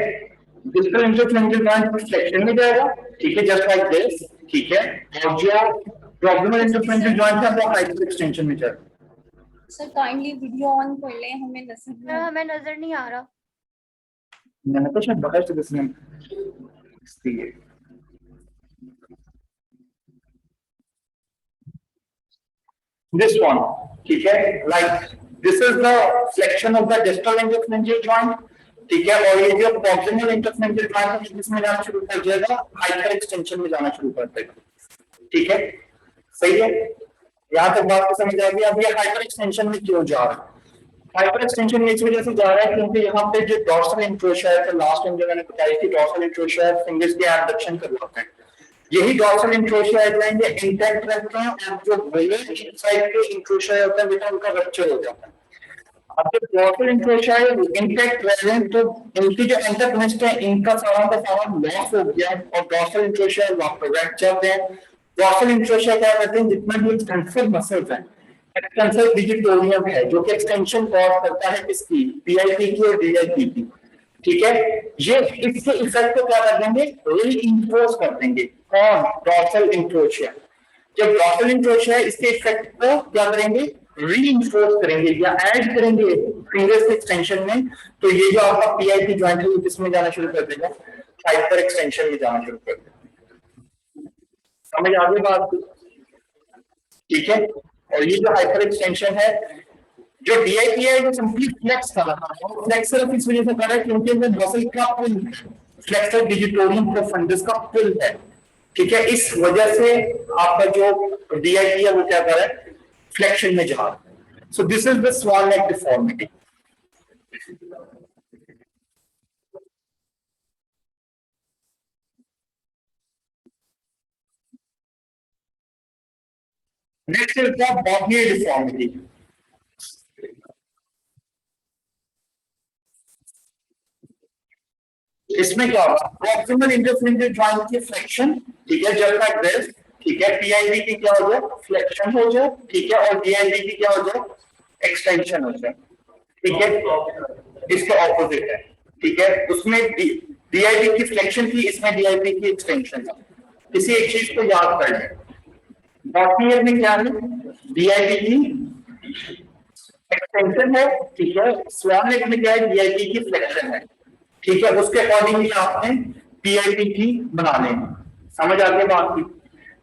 डिस्टल इंटरफ्रेंजियल जॉइंट फ्लेक्शन में जाएगा, ठीक है, जस्ट लाइक दिस। ठीक है, और जो प्रॉक्सिमल इंटरफ्रेंजियल जॉइंट है वो हाइपर एक्सटेंशन में जाएगा। सर काइंडली वीडियो ऑन कर लें, हमें नजर सर नहीं हमें नजर नहीं आ रहा। मैंने तो शायद बाहर से दिसने इसलिए this one, ठीक है, like this is the flexion of the distal interphalangeal joint, ठीक है, और ये जो proximal interphalangeal joint है इसमें जाना शुरू कर देगा, हाइपर एक्सटेंशन में जाना शुरू कर देगा। ठीक है, सही है, यहाँ तक बात को समझ आ गई। अब ये हाइपर एक्सटेंशन में क्यों जा रहा है? हाइपर एक्सटेंशन में इस वजह से जा रहा है क्योंकि यहाँ पे जो डॉर्सल इंट्रोशर है, लास्ट टाइम जो मैंने बताई थी, डॉर्सल इंट्रोशर फिंगर्स के एबडक्शन करवाते हैं, यही डॉर्सल इंट्रोशर हेडलाइन ये इंटैक्ट रहते हैं, और जो वेलर इनसाइड के इंट्रोशर होता है बेटा उनका रप्चर हो जाता है। अब जब डॉर्सल इंट्रोशर इंटैक्ट रह रहे हैं तो इनकी जो एंटरप्रेस्ट है इनका सारा का सारा लॉस हो गया, और डॉर्सल इंट्रोशर वापस चलते हैं। डॉर्सल इंट्रोशर क्या करते हैं? जितना भी एक्सटेंसिव मसल्स हैं, एक्सटेंसिव डिजिटोरियम है जो कि एक्सटेंशन कॉज करता है किसकी? पीआईपी की और डीआईपी की। ठीक है, ये इसके इफेक्ट को क्या कर देंगे? रीइंफोर्स कर देंगे। कौन? डॉर्सल इंट्रोशर। जब डॉर्सल इंट्रोशर इसके इफेक्ट को क्या करेंगे? रीइंफोर्स करेंगे या ऐड करेंगे फिंगर्स के एक्सटेंशन में, तो ये जो आपका पीआईपी जॉइंट है वो किसमें जाना शुरू कर देगा? हाइपर एक्सटेंशन में जाना शुरू कर देगा। समझ आ गई बात? ठीक है, और ये जो हाइपर एक्सटेंशन है, जो डीआईपी है, जो सिंपली फ्लेक्स कर रहा है, फ्लेक्स सिर्फ इस वजह से कर रहा है क्योंकि इसमें मसल का पुल, फ्लेक्सर डिजिटोरियम प्रोफंडस का पुल है। ठीक है, इस वजह से आपका जो डीआईपी है वो क्या कर रहा है? फ्लेक्शन में जा रहा है। So this is the swan neck deformity. Next is the boutonniere deformity. इसमें क्या होगा? प्रॉक्सिमल इंटरफ्रेंजियल जॉइंट की फ्लेक्शन, ठीक है, जब तक दिस, ठीक है, पीआईबी की क्या हो जाए? फ्लेक्शन हो जाए, ठीक है, और डीआईबी की क्या हो जाए? एक्सटेंशन हो जाए। ठीक है, इसके ऑपोजिट है। ठीक है, उसमें डीआईबी की फ्लेक्शन थी, इसमें डीआईबी की एक्सटेंशन था। किसी एक चीज को याद कर लें, बॉटनियर में क्या है? डीआईबी की एक्सटेंशन है, ठीक है, स्वान नेक में क्या है? डीआईबी की फ्लेक्शन है। ठीक है, उसके अकॉर्डिंगली आपने पीआईपी की बना लेंगे। समझ आ गई बात की?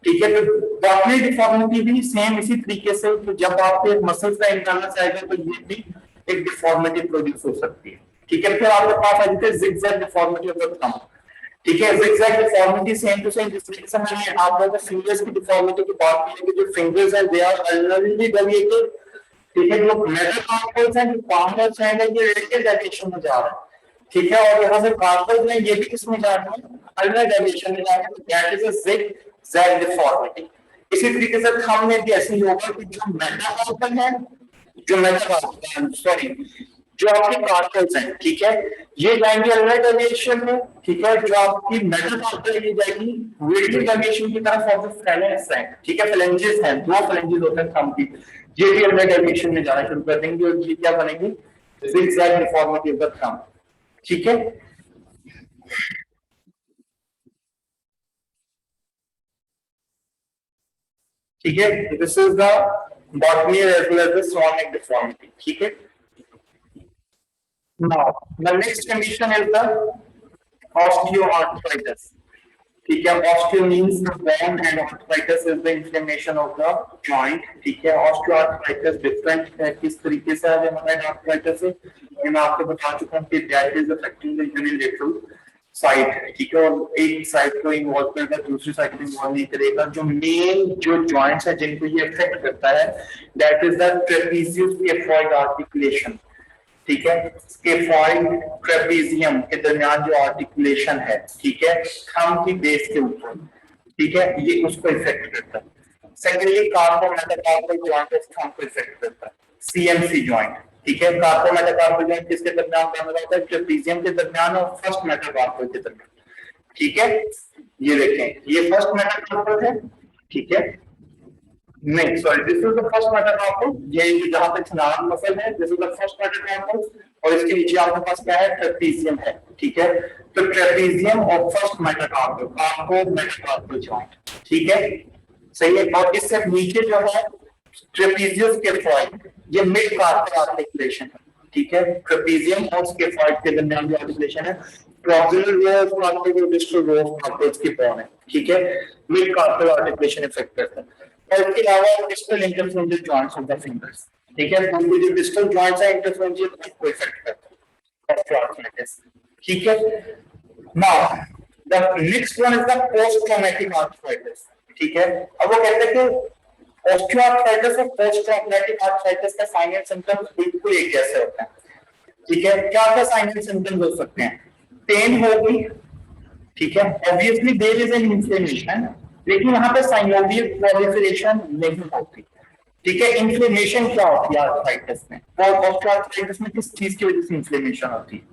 ठीक है, तो बॉटनियर डिफॉर्मिटी भी सेम इसी तरीके से, तो जब आपके मसल्स का इम्बैलेंस आएगा तो ये भी एक डिफॉर्मिटी प्रोड्यूस हो सकती है। ठीक है, फिर आपके पास आ जाती है zigzag deformity of the thumb. ठीक है, zigzag deformity same to same जिस तरीके से मैंने आप लोगों को फिंगर्स की डिफॉर्मिटी की बात की कि जो फिंगर्स हैं दे आर अनलिली डेविएटेड। ठीक है, जो मेटाकार्पल्स हैं, जो पामर्स हैं, ये रेडियल डायरेक्शन में जा रहे हैं। ठीक है, और यहाँ से कार्पल्स में ये भी किसमें जा रहे हैं? अल्नर डायरेक्शन में जा रहे हैं। That is a zigzag deformity. इसी तरीके से थंब में भी ऐसे ही होगा कि जो मेटाकार्पल है, जो आपके कार्पल्स हैं, ठीक है, ये जाएंगे अल्नर डायरेक्शन में। ठीक है, जो आपकी मेटाकार्पल ये जाएगी रेडियल डायरेक्शन की तरफ, और जो फेलेंस है, ठीक है, फेलेंजेस हैं, दो फेलेंजेस होते हैं थंब की, ये भी अल्नर डायरेक्शन में जाना शुरू कर देंगे, और ये क्या बनेंगे? Zigzag deformity of the thumb. ठीक है, ठीक है, this is the boutonniere as well as the swan neck deformity. ठीक है, now the next condition is the osteoarthritis. ठीक है, osteo means the bone and arthritis is the inflammation of the joint. ठीक है, osteoarthritis different है किस तरीके से है? rheumatoid arthritis से मैं आपको बता चुका हूँ कि that is affecting the unilateral side, ठीक है, और एक साइड को इन्वॉल्व करेगा, दूसरी साइड को इन्वॉल्व नहीं करेगा। जो मेन जो जॉइंट्स है जिनको ये अफेक्ट करता है, that is the trapezius scaphoid articulation, ठीक है। स्केफॉइड ट्रेपेजियम के दरमियान जो आर्टिकुलेशन है, ठीक है, थंब की बेस के ऊपर, ठीक है, ये उसको इफेक्ट करता है। सेकेंडली कार्पोमेटाकार्पल जॉइंट इस थंब को इफेक्ट करता है, सीएमसी जॉइंट, ठीक है। कार्पोमेटाकार्पल जॉइंट किसके दरमियान बना होता है? ट्रेपेजियम के दरमियान और फर्स्ट मेटाकार्पल के दरमियान, ठीक है। ये देखें, ये फर्स्ट मेटाकार्पल है, ठीक है, नहीं sorry, this is the first metacarpal, ये जहां पे थनान मसल है, this is the first metacarpal, और इसके नीचे आपके पास क्या है? ट्रेपेजियम है, ठीक है। तो ट्रेपेजियम और फर्स्ट मेटाकार्पल, कार्पोमेटाकार्पल जॉइंट, ठीक है, सही है। और इससे नीचे जो है ट्रेपेजियस स्केफॉइड, ये मिड कार्पल आर्टिकुलेशन है, ठीक है। ट्रेपेजियम और स्केफॉइड के दरमियान जो आर्टिकुलेशन है, प्रॉक्सिमल रो ऑफ कार्पल और डिस्टल रो ऑफ कार्पल की बोन है, ठीक है। मिड कार्पल आर्टिकुलेशन इफेक्ट करता है। और इसके अलावा distal interphalangeal joints of the fingers, ठीक है, उनके जो डिस्टल जॉइंट्स है इंटरफ्रेंजियल को इफेक्ट करता है ऑस्टियोआर्थराइटिस, ठीक है। Now the next one is the post traumatic arthritis, ठीक है। अब वो कहते हैं कि ऑस्टियोआर्थराइटिस और पोस्ट ट्रॉमेटिक आर्थराइटिस का साइन एंड सिम्टम्स बिल्कुल एक जैसे होते हैं, ठीक है। क्या क्या साइन एंड सिम्टम्स हो सकते हैं? पेन होगी, ठीक है, obviously there is an inflammation, लेकिन यहाँ पे साइनोवियल प्रोलिफरेशन नहीं होती, ठीक है। इन्फ्लेमेशन क्या होती है आर्थराइटिस में? और ऑस्टियोआर्थराइटिस में किस चीज की वजह से इन्फ्लेमेशन होती है?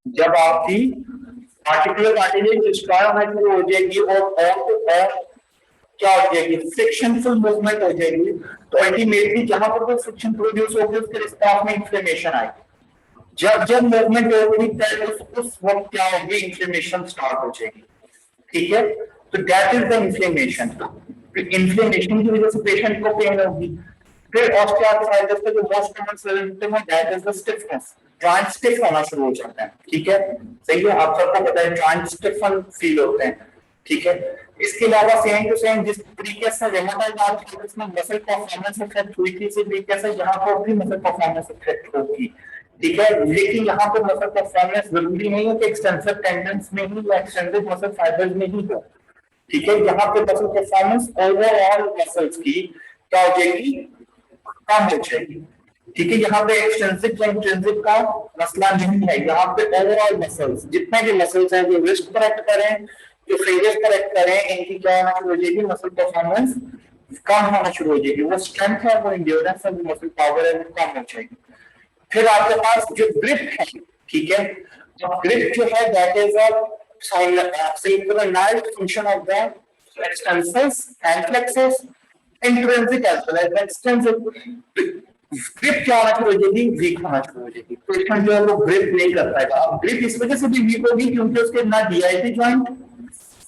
जब आपकी आर्टिकुलर कार्टिलेज डिस्ट्रॉय होना शुरू हो जाएगी और क्या हो जाएगी? फ्रिक्शनफुल मूवमेंट हो जाएगी, तो अल्टीमेटली जहां पर कोई फ्रिक्शन प्रोड्यूस होगी उसके रिस्पॉन्स में इन्फ्लेमेशन आएगी। जब जब मूवमेंट होगी उस वक्त क्या होगी? इन्फ्लेमेशन स्टार्ट हो जाएगी, ठीक है। तो that is the inflammation. Inflammation की वजह से पेशेंट को पेन होगी। फिर ऑस्टियोआर्थराइटिस का जो मोस्ट कॉमन सिम्टम है that is the stiffness, joint stiff होना शुरू हो जाता है, ठीक है, सही है। आप सबको पता है जॉइंट स्टिफन फील होते हैं, ठीक है। इसके अलावा सेम टू सेम जिस तरीके से रेमेटॉइड आर्थराइटिस में मसल परफॉर्मेंस इफेक्ट हुई थी, इसी तरीके से यहाँ पर भी मसल परफॉर्मेंस इफेक्ट होगी, ठीक है। लेकिन यहाँ पे मसल परफॉर्मेंस जरूरी नहीं है कि एक्सटेंसिव टेंडेंस में ही या एक्सटेंसिव मसल फाइबर्स में ही हो, ठीक है। यहाँ पे मसल परफॉर्मेंस ओवरऑल मसल्स की क्या हो जाएगी? कम हो जाएगी, ठीक है। यहाँ पे एक्सटेंसिव या इंट्रिंसिक का मसला नहीं है, यहाँ पे ओवरऑल मसल्स, जितने भी मसल्स हैं जो रिस्ट पर एक्ट करें, जो फिंगर्स पर एक्ट करें, इनकी क्या होना शुरू हो जाएगी? मसल परफॉर्मेंस कम होना शुरू हो जाएगी। वो स्ट्रेंथ है, वो एंड्योरेंस है, वो मसल पावर है, वो कम हो जाएगी। फिर आपके पास जो ग्रिप है, ठीक है, ग्रिप जो है that is a synchronized function of the extensors and flexors, intrinsic as well as extrinsic। Grip क्या होना शुरू हो जाएगी? वीक होना शुरू हो जाएगी। पेशेंट जो है वो ग्रिप नहीं कर पाएगा। अब ग्रिप इस वजह से भी वीक होगी क्योंकि उसके ना डीआईटी जॉइंट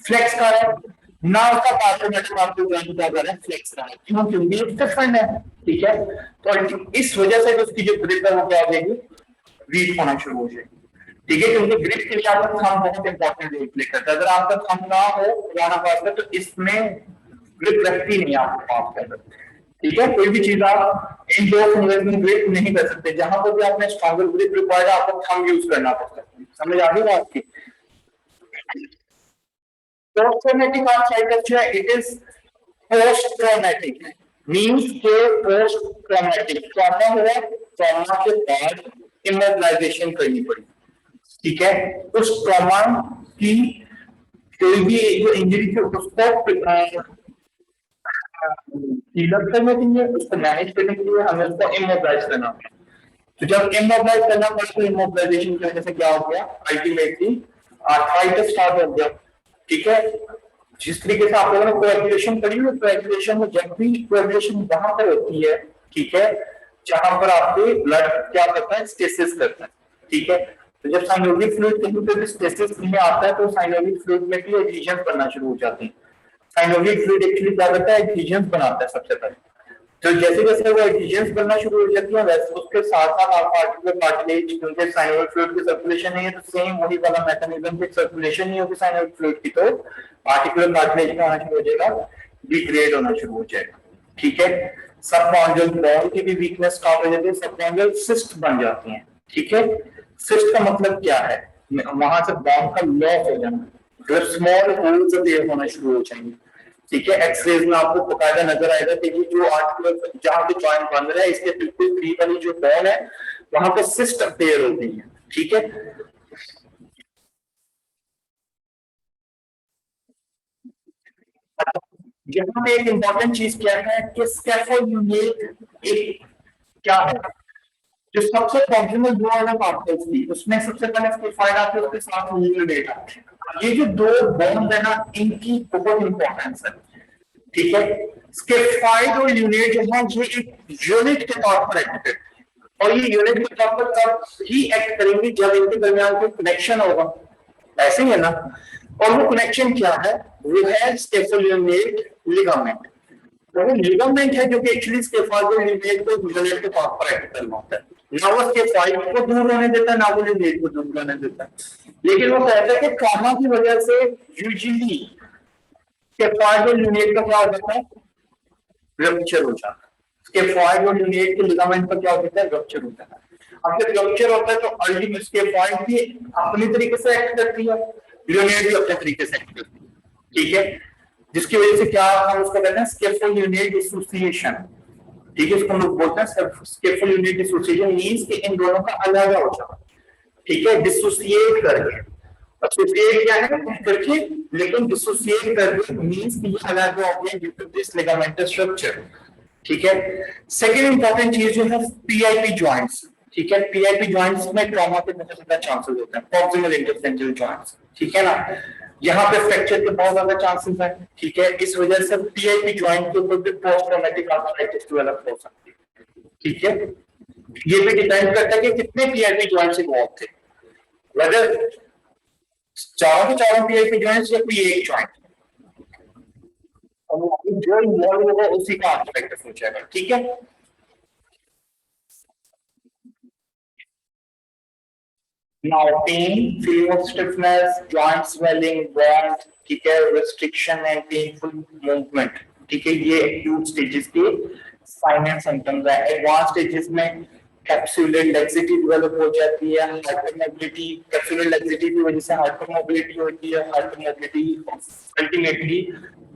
फ्लेक्स कर रहा है, ना उसका कार्पोमेटाकार्पल जॉइंट क्या कर रहा है? फ्लेक्स कर रहा है। क्यों? क्योंकि वो स्टिफन है, ठीक है। तो इस वजह से उसकी जो ग्रिप है वो क्या हो जाएगी? वीक होना शुरू हो जाएगी, ठीक है। क्योंकि ग्रिप के लिए आपका थंब बहुत इंपॉर्टेंट रोल प्ले करता है। अगर आपका थंब ना हो पुराना पास तो इसमें ग्रिप रखती नहीं आपको पास कर, ठीक है। कोई भी चीज आप इन दो फिंगर्स में ग्रिप नहीं कर सकते। जहां पर भी आपने स्ट्रॉन्गर ग्रिप रिक्वायर्ड है आपको थंब यूज करना पड़ता है। समझ आ गई बात की? पोस्ट ट्रॉमेटिक आर्थराइटिस जो है it is post traumatic, means के पोस्ट ट्रॉमेटिक ट्रॉमा हुआ, ट्रॉमा के बाद इमोबिलाइजेशन करनी पड़ी, ठीक है। उस ट्रॉमा की कोई भी जो इंजरी थी उसको हील अप करने के लिए, उसको मैनेज करने के लिए हमें उसको इमोबिलाइज करना होगा। तो जब इमोबिलाइज करना पड़ा तो इमोबिलाइजेशन की वजह से क्या हो गया? अल्टीमेटली आर्थराइटिस स्टार्ट हो गया, ठीक है। जिस तरीके से आप लोगों ने कोएगुलेशन करी है, कोएगुलेशन में जब भी कोएगुलेशन वहां पर होती है, ठीक है, जहां पर आपके ब्लड क्या करता है? स्टेसिस करता है, ठीक है। तो जब साइनोवियल फ्लूइड कहीं पे भी स्टेसिस में आता है तो साइनोवियल फ्लूइड में भी एडिशंस बनना शुरू हो जाते हैं। साइनोवियल फ्लूइड एक्चुअली क्या करता है? एडिशंस बनाता है सबसे पहले। तो जैसे जैसे वो एडिशंस बनना शुरू हो जाती है वैसे उसके साथ साथ आप आर्टिकुलर कार्टिलेज, क्योंकि साइनोवियल फ्लूइड की सर्कुलेशन नहीं है तो सेम वही वाला मैकेनिज्म की सर्कुलेशन नहीं होगी साइनोवियल फ्लूइड की, तो आर्टिकुलर कार्टिलेज में आना शुरू हो जाएगा, डिग्रेड होना शुरू हो जाएगा, ठीक है। सबकॉन्जल बॉल की भी वीकनेस स्टार्ट हो जाती है, सबकॉन्जल सिस्ट बन जाती हैं, ठीक है। सिस्ट का मतलब क्या है, वहां से बॉन्ड का लॉस हो जाना, मतलब स्मॉल होल्स देयर होना शुरू हो जाएंगे। ठीक है, एक्सरेज में आपको बकायदा नजर आएगा कि ये जो आर्टिकल जहां पे जॉइंट बन रहा है इसके बिल्कुल करीब वाली जो बॉन है वहां पे सिस्ट अपेयर होती है। ठीक है, यहाँ पे एक इंपॉर्टेंट चीज क्या है कि स्कैफोल्ड एक क्या है, जो सबसे प्रॉक्सिमल दो अलग आर्टिकल्स थी उसमें सबसे पहले स्कैफोल्ड आते हैं, उसके साथ यूनिट आते हैं। ये जो दो बॉन्ड है ना इनकी बहुत इंपॉर्टेंस है। ठीक है, स्कैफोल्ड और यूनिट जो है ये एक यूनिट के तौर पर एक्ट करते हैं और ये यूनिट के तौर पर तब ही एक्ट करेंगे जब इनके दरमियान कोई कनेक्शन होगा, ऐसे ही है ना। और वो कनेक्शन क्या है, वो है स्कैफोल्ड यूनिट लिगामेंट। तो वो लिगामेंट है जो कि एक्चुअली स्कैफोल्ड और यूनिट को यूनिट के तौर पर एक्ट कर रहा है। ना वो स्कैफोल्ड को दूर होने देता है ना वो यूनिट को दूर होने देता है, लेकिन वो कहता है कि ट्रॉमा की वजह से यूजुअली स्कैफोल्ड और यूनिट का क्या हो जाता है, रप्चर हो जाता है। स्कैफोल्ड और यूनिट के लिगामेंट का क्या हो जाता है, रप्चर हो जाता है। अब जब रप्चर होता है तो अल्टीमेट स्कैफोल्ड भी अपनी तरीके से एक्ट करती है, यूनिट भी अपने तरीके से एक्ट करती है। ठीक है, जिसकी वजह से क्या हम उसको कहते हैं स्कैफोल्ड यूनिट डिसोसिएशन। ठीक है, इसको हम लोग बोलते हैं स्कैफोल्ड यूनिट डिसोसिएशन, मींस कि इन दोनों का अलग हो जाना। ठीक है, डिसोसिएट करके, एसोसिएट क्या है करके, लेकिन डिसोसिएट करके मींस कि ये अलग हो गए due to this ligamentous structure. ठीक है, सेकंड इंपॉर्टेंट चीज जो है पीआईपी जॉइंट्स। ठीक है, पीआईपी जॉइंट्स में ट्रॉमा के बहुत ज्यादा चांसेस होते हैं, प्रॉक्सिमल इंटरफेरेंशियल जॉइंट्स। ठीक है ना, यहाँ पे फ्रैक्चर के बहुत ज्यादा चांसेस हैं। ठीक है, इस वजह से पीआईपी जॉइंट के ऊपर भी पोस्ट ट्रॉमेटिक आर्थराइटिस डेवलप हो सकती है। ठीक है, ये भी डिपेंड करता है कि कितने पीआईपी जॉइंट्स इन्वॉल्व थे, वेदर चारों के चारों पीआईपी जॉइंट्स या कोई एक जॉइंट, जो इन्वॉल्व होगा उसी का आर्थराइटिस हो जाएगा। ठीक है, now pain, feeling of stiffness, joint swelling, burn, ठीक है, restriction and painful movement। ठीक है, ये acute stages के sign and symptoms है। advanced stages में कैप्सुलर लैक्सिटी डेवलप हो जाती है, हाइपरमोबिलिटी, कैप्सुलर लैक्सिटी की वजह से हाइपरमोबिलिटी होती है, हाइपरमोबिलिटी अल्टीमेटली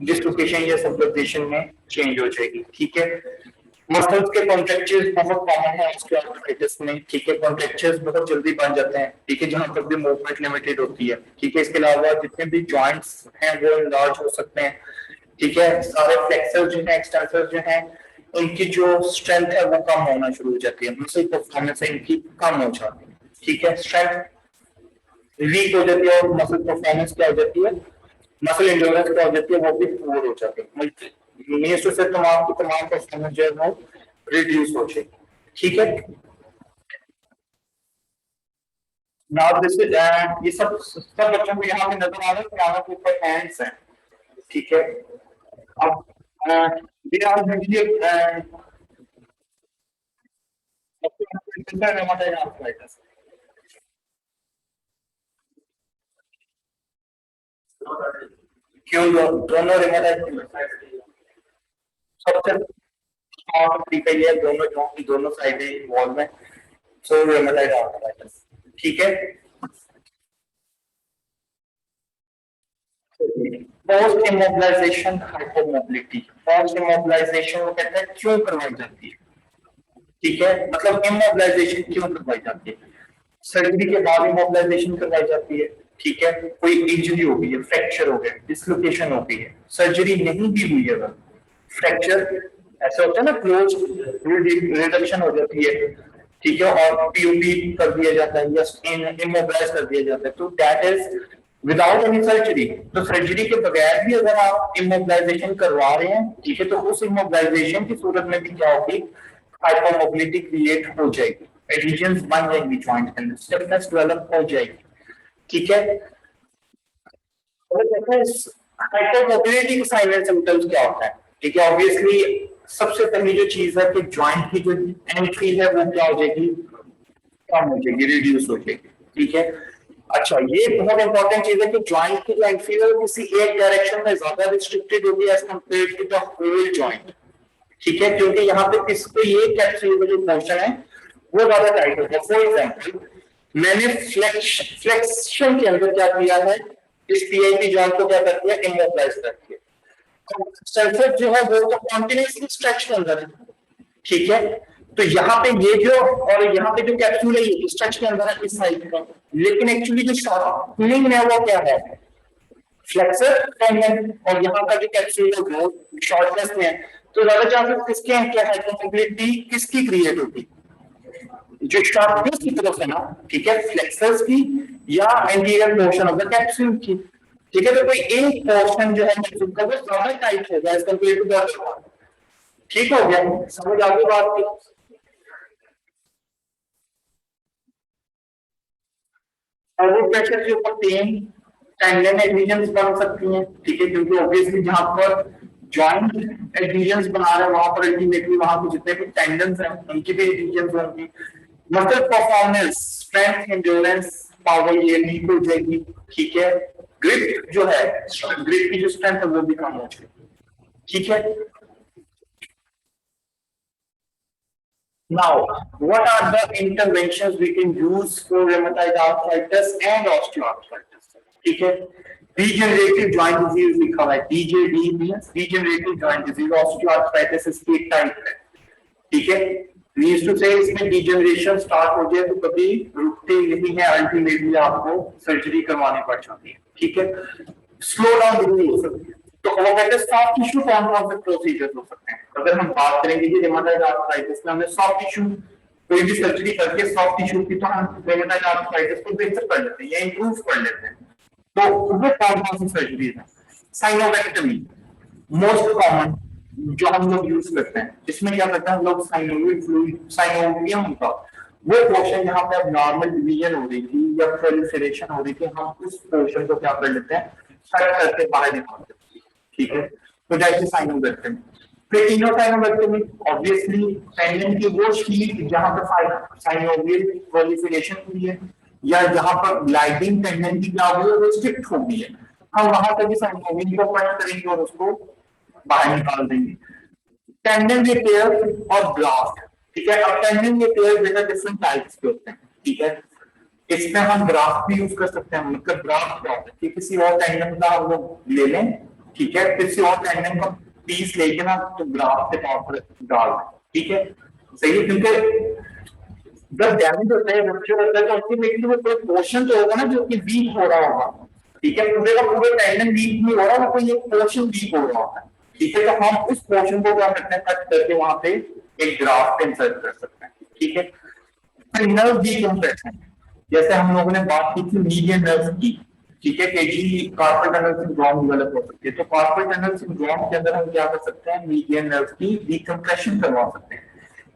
डिस्लोकेशन या सबलुक्सेशन में चेंज हो जाएगी। ठीक है, मसल्स के कॉन्ट्रैक्चर्स बहुत कॉमन है ऑस्टियोआर्थराइटिस में। ठीक है, कॉन्ट्रैक्चर्स बहुत जल्दी बन जाते हैं। ठीक है, जहां तक भी मूवमेंट लिमिटेड होती है। ठीक है, इसके अलावा जितने भी जॉइंट्स हैं वो इनलार्ज हो सकते हैं। ठीक है, सारे फ्लेक्सर्स जो हैं, एक्सटेंसर्स जो हैं, उनकी जो स्ट्रेंथ है वो कम होना शुरू हो जाती है, मसल परफॉर्मेंस इनकी कम हो जाती है। ठीक है, स्ट्रेंथ वीक हो जाती है और मसल परफॉर्मेंस क्या हो जाती है, मसल एंड्योरेंस क्या हो जाती है, वो भी पुअर हो जाती है। मींस टू से तमाम की तमाम परफॉर्मेंस जो है वो रिड्यूस हो जाएगी। ठीक है, नाउ दिस इज ये सब बच्चों को यहाँ पे नजर आ रहा है कि यहाँ के ऊपर हैंड्स हैं। ठीक है, अब ये आप देखिए क्यों दोनों रिमोटाइज सबसे दोनों साइड वॉल में, सो रिमोटाइड आर्थराइटिस। ठीक है, post immobilization hypomobility. Post immobilization वो कहते हैं क्यों करवाई जाती है। ठीक है, मतलब इमोबिलाइजेशन क्यों करवाई जाती है, सर्जरी के बाद इमोबिलाइजेशन करवाई जाती है। ठीक है, कोई इंजरी हो गई है, फ्रैक्चर हो गया, डिसलोकेशन हो गई है, सर्जरी नहीं भी हुई है, अगर फ्रैक्चर ऐसा होता है ना, क्लोज रिडक्शन हो जाती है। ठीक है, और पीओपी कर दिया जाता है या इमोबिलाइज कर दिया जाता है, तो that is without any surgery. तो सर्जरी के बगैर भी अगर आप इमोबिलाइजेशन करवा रहे हैं, ठीक है, तो उस इमोबिलाइजेशन की सूरत में भी क्या होगी, हाइपरमोबिलिटी क्रिएट हो जाएगी, एडिशंस बन जाएंगी जॉइंट के अंदर, स्टिफनेस डेवलप हो जाएगी। ठीक है, हाइपरमोबिलिटी के साइन एंड सिम्टम्स क्या होता है। ठीक है, ऑब्वियसली सबसे पहली जो चीज है कि जॉइंट की जो एंट्री है वो क्या हो जाएगी, कम हो जाएगी, रिड्यूस हो जाएगी। ठीक है, अच्छा ये बहुत इंपॉर्टेंट चीज है कि जॉइंट की जो एंट्री है वो किसी एक डायरेक्शन में ज्यादा रिस्ट्रिक्टेड होगी as compared to the whole joint. ठीक है, क्योंकि यहाँ पे किसको ये कैप्सूल जो पोर्शन है वो ज्यादा टाइट होता है। फॉर एग्जांपल मैंने फ्लेक्शन के अंदर क्या किया है, इस पीआईपी जॉइंट को क्या कर दिया, इमोबिलाइज कर दिया। एक्सटेंसर जो है वो तो कॉन्टिन्यूसली स्ट्रेच के अंदर है, ठीक है। तो यहाँ पे ये जो और यहाँ पे जो कैप्सूल है ये स्ट्रेच के अंदर है इस साइड का, लेकिन एक्चुअली जो शॉर्टनिंग है वो क्या है, फ्लेक्सर टेंडन, और यहाँ का जो कैप्सूल है वो शॉर्टनेस में है। तो ज्यादा चांसेस किसके हैं, क्या हाइपोमोबिलिटी किसकी क्रिएट होगी, जो शार्पनेस की तरफ है ना, ठीक है, फ्लेक्सर्स की या anterior portion of the capsule की, ठीक है। तो कोई एक पोर्शन जो है कैप्सूल का वो ज्यादा टाइट होगा as compare to the other, ठीक हो गया, समझ आ गई बात की। और प्रेशर के ऊपर पेन टेंडन एडहेजन्स बन सकती हैं, ठीक है, क्योंकि ऑब्वियसली जहां पर जॉइंट एडहेजन्स बना रहे हैं वहां पर अल्टीमेटली वहां पे जितने भी टेंडन्स हैं उनकी भी एडहेजन्स होंगी। Muscle performance, strength, endurance, power ये वीक हो जाएगी, ठीक है। ग्रिप जो है, ग्रिप की जो स्ट्रेंथ है वो भी कम हो जाएगी, ठीक है। Now, what are the interventions we can use for rheumatoid arthritis and osteoarthritis? ठीक है, degenerative joint disease लिखा हुआ है, DJD means degenerative joint disease, osteoarthritis इसकी एक टाइप है, ठीक है। Means to say इसमें degeneration start हो जाए तो कभी रुकते नहीं है, अल्टीमेटली आपको सर्जरी करवानी पड़ जाती है, ठीक है। स्लो डाउन भी हो सकती है। तो वो कहते हैं सॉफ्ट टिश्यू कौन से प्रोसीजर्स हो सकते हैं, अगर हम बात करेंगे कि रिमेटाइड आर्थराइटिस में हमने सॉफ्ट टिश्यू कोई भी सर्जरी करके सॉफ्ट टिश्यू की तो हम रिमेटाइड आर्थराइटिस को बेहतर कर लेते हैं या इंप्रूव कर लेते हैं। तो वो कौन सी सर्जरीज है, साइनोवेक्टमी मोस्ट कॉमन जो हम लोग यूज करते हैं, इसमें क्या करते हैं हम लोग साइनोवियल फ्लूइड, साइनोवियम का वो पोर्शन जहां पे अब नॉर्मल डिवीजन हो रही थी या प्रोलिफरेशन हो रही थी, हम उस पोर्शन को क्या कर लेते हैं, कट करके बाहर निकाल देते हैं, ठीक है। तो जैसे साइनोवेक्टमी, फिर इनोसाइनोवेक्टमी, ऑब्वियसली टेंडन की वो शीट जहां पर साइनोवियल प्रोलिफरेशन हुई है या जहां पर ग्लाइडिंग टेंडन की क्या हुई है वो स्ट्रिक्ट हो गई है, हम वहां तक साइनोवियल को कट करेंगे और उसको बाहर निकाल देंगे। टेंडन रिपेयर और ग्राफ्ट, ठीक है। अब टेंडन रिपेयर बेटा डिफरेंट टाइप्स के होते हैं, ठीक है। इसमें हम ग्राफ्ट भी यूज कर सकते हैं, मतलब ग्राफ्ट क्या होता है कि किसी और टेंडन का हम लोग ले लें, ठीक है, किसी और टेंडन का पीस लेके ना तो ग्राफ्ट के तौर पर डाल दें, ठीक है, सही है। क्योंकि जब डैमेज होता है रप्चर होता है तो अल्टीमेटली वो कोई पोर्शन तो होगा ना जो कि वीक हो रहा होगा, ठीक है। पूरे का पूरा टेंडन वीक नहीं हो रहा, वो कोई एक पोर्शन वीक हो रहा होता है, ठीक है। तो हम उस पोर्शन को क्या करते हैं, कट करके वहां पे एक ग्राफ्ट इंसर्ट कर सकते हैं, ठीक है। नर्व डीकम्प्रेशन, जैसे हम लोगों ने बात की थी मीडियन नर्व की, ठीक है, KG carpal tunnel syndrome develop हो सकती है। तो कार्पल टनल सिंड्रोम के अंदर हम क्या कर सकते हैं, मीडियन नर्व की डीकम्प्रेशन करवा सकते हैं।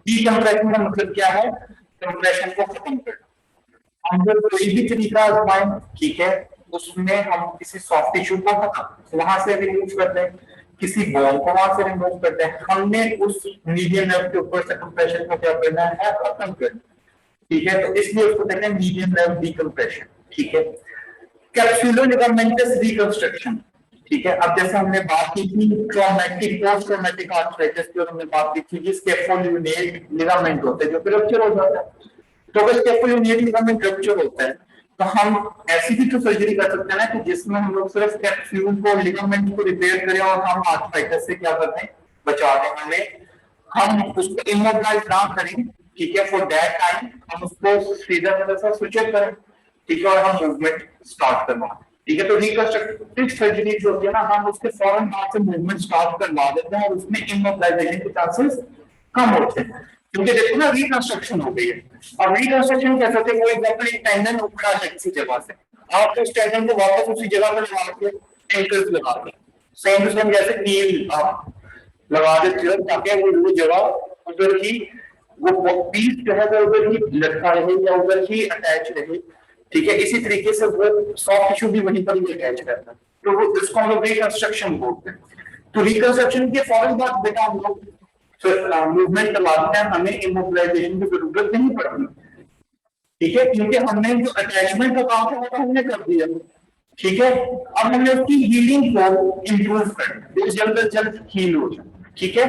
डीकम्प्रेशन का मतलब क्या है, कंप्रेशन को खत्म करना। हम जब कोई भी तरीका आजमाएं, ठीक है, उसमें हम किसी सॉफ्ट टिश्यू को वहां से रिमूव करते हैं, किसी बोन को वहां से रिमूव करते हैं, हमने उस मीडियन नर्व के ऊपर से कंप्रेशन को क्या करना है, खत्म करना, ठीक है। तो इसलिए उसको कहते हैं मीडियन नर्व डीकम्प्रेशन, ठीक है। कैप्सुलोलिगामेंटस रिकंस्ट्रक्शन, ठीक है। अब जैसे हमने बात की थी ट्रॉमेटिक पोस्ट ट्रॉमेटिक आर्थराइटिस की, और हमने बात की थी कि स्कैफोल्यूनेट लिगामेंट होते हैं जो कि रप्चर हो जाता है। तो अगर स्कैफोल्यूनेट लिगामेंट रप्चर होता है तो हम ऐसी भी तो सर्जरी कर सकते हैं ना कि जिसमें हम लोग सिर्फ कैप्सूल को लिगामेंट को रिपेयर करें और हम आर्थराइटिस से क्या करते हैं, बचा दें, हमें हम उसको इमोबिलाइज ना करें, ठीक है। फॉर दैट टाइम हम उसको सीधा सा स्विच करें, ठीक है, और हम मूवमेंट स्टार्ट करवाएं, ठीक है। तो रिकंस्ट्रक्टिव सर्जरी जो होती है ना, हम उसके फौरन बाद से मूवमेंट स्टार्ट करवा देते हैं और उसमें इमोबिलाइजेशन के चांसेस कम होते हैं, क्योंकि देखो ना रिकंस्ट्रक्शन हो गई है। और रिकंस्ट्रक्शन कैसे होते हैं, फॉर एग्जांपल एक टेंडन उखड़ा है किसी जगह से, आप उस टेंडन को वापस उसी जगह पर लगा के एंकर्स लगा दें, सेम टू सेम जैसे नील आप लगा देते हो ताकि वो जगह उधर ही वो पीस जो है वो उधर ही लटका रहे या उधर ही अटैच रहे, ठीक है। इसी तरीके से वो सॉफ्ट टिश्यू भी वहीं पर ही अटैच रहता है, तो वो इसको हम लोग रिकंस्ट्रक्शन बोलते हैं। तो रिकंस्ट्रक्शन के फौरन बाद बेटा हम लोग मूवमेंट करवाते हैं, हमें इमोबिलाइजेशन की जरूरत नहीं पड़ती, ठीक है, क्योंकि हमने जो अटैचमेंट का काम था वो तो हमने कर दिया, ठीक है। अब हमने उसकी हीलिंग को इंप्रूव करना, जल्द से जल्द हील हो जाए, ठीक है।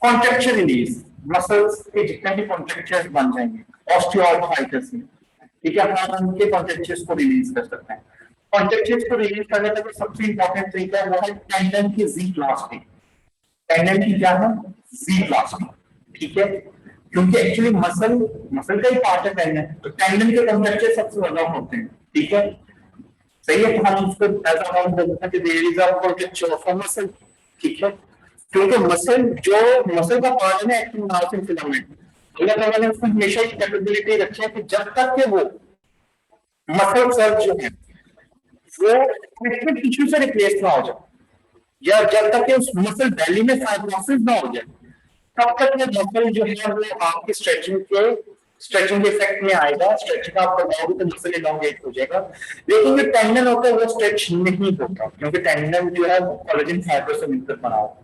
कॉन्ट्रैक्शन रिलीज, मसल्स के जितने भी कॉन्ट्रैक्चर्स बन जाएंगे ऑस्टियोआर्थराइटिस में, ठीक है, हम उनके कॉन्ट्रैक्चर्स को रिलीज कर सकते हैं। कॉन्ट्रैक्चर्स को रिलीज करने का जो सबसे इंपॉर्टेंट तरीका है वो है टेंडन की जी प्लास्टिक। टेंडन की क्या है? जी प्लास्टिक। ठीक है, क्योंकि एक्चुअली मसल का ही पार्ट है टेंडन, तो टेंडन के कॉन्ट्रैक्चर सबसे ज्यादा होते हैं। ठीक है, सही है, तो हम उसको ऐसा नाम बोलते हैं कि there is a contracture of muscle. ठीक है, क्योंकि मसल का पार्ट है ना एक्टिन मायोसिन फिलामेंट, अल्लाह ताला ने उसको हमेशा ये कैपेबिलिटी रखी है कि जब तक के वो मसल सेल जो है वो कनेक्टिव टिश्यू से रिप्लेस ना हो जाए, या जब तक कि उस मसल बैली में फाइब्रोसिस ना हो जाए, तब तक ये मसल जो है वो आपकी स्ट्रेचिंग के इफेक्ट में आएगा। स्ट्रेचिंग आप करवाओगे तो मसल इलॉन्गेट हो जाएगा, लेकिन जो टेंडन होता है वो स्ट्रेच नहीं होता, क्योंकि टेंडन जो है वो कोलेजन फाइबर से मिलकर बना होता है।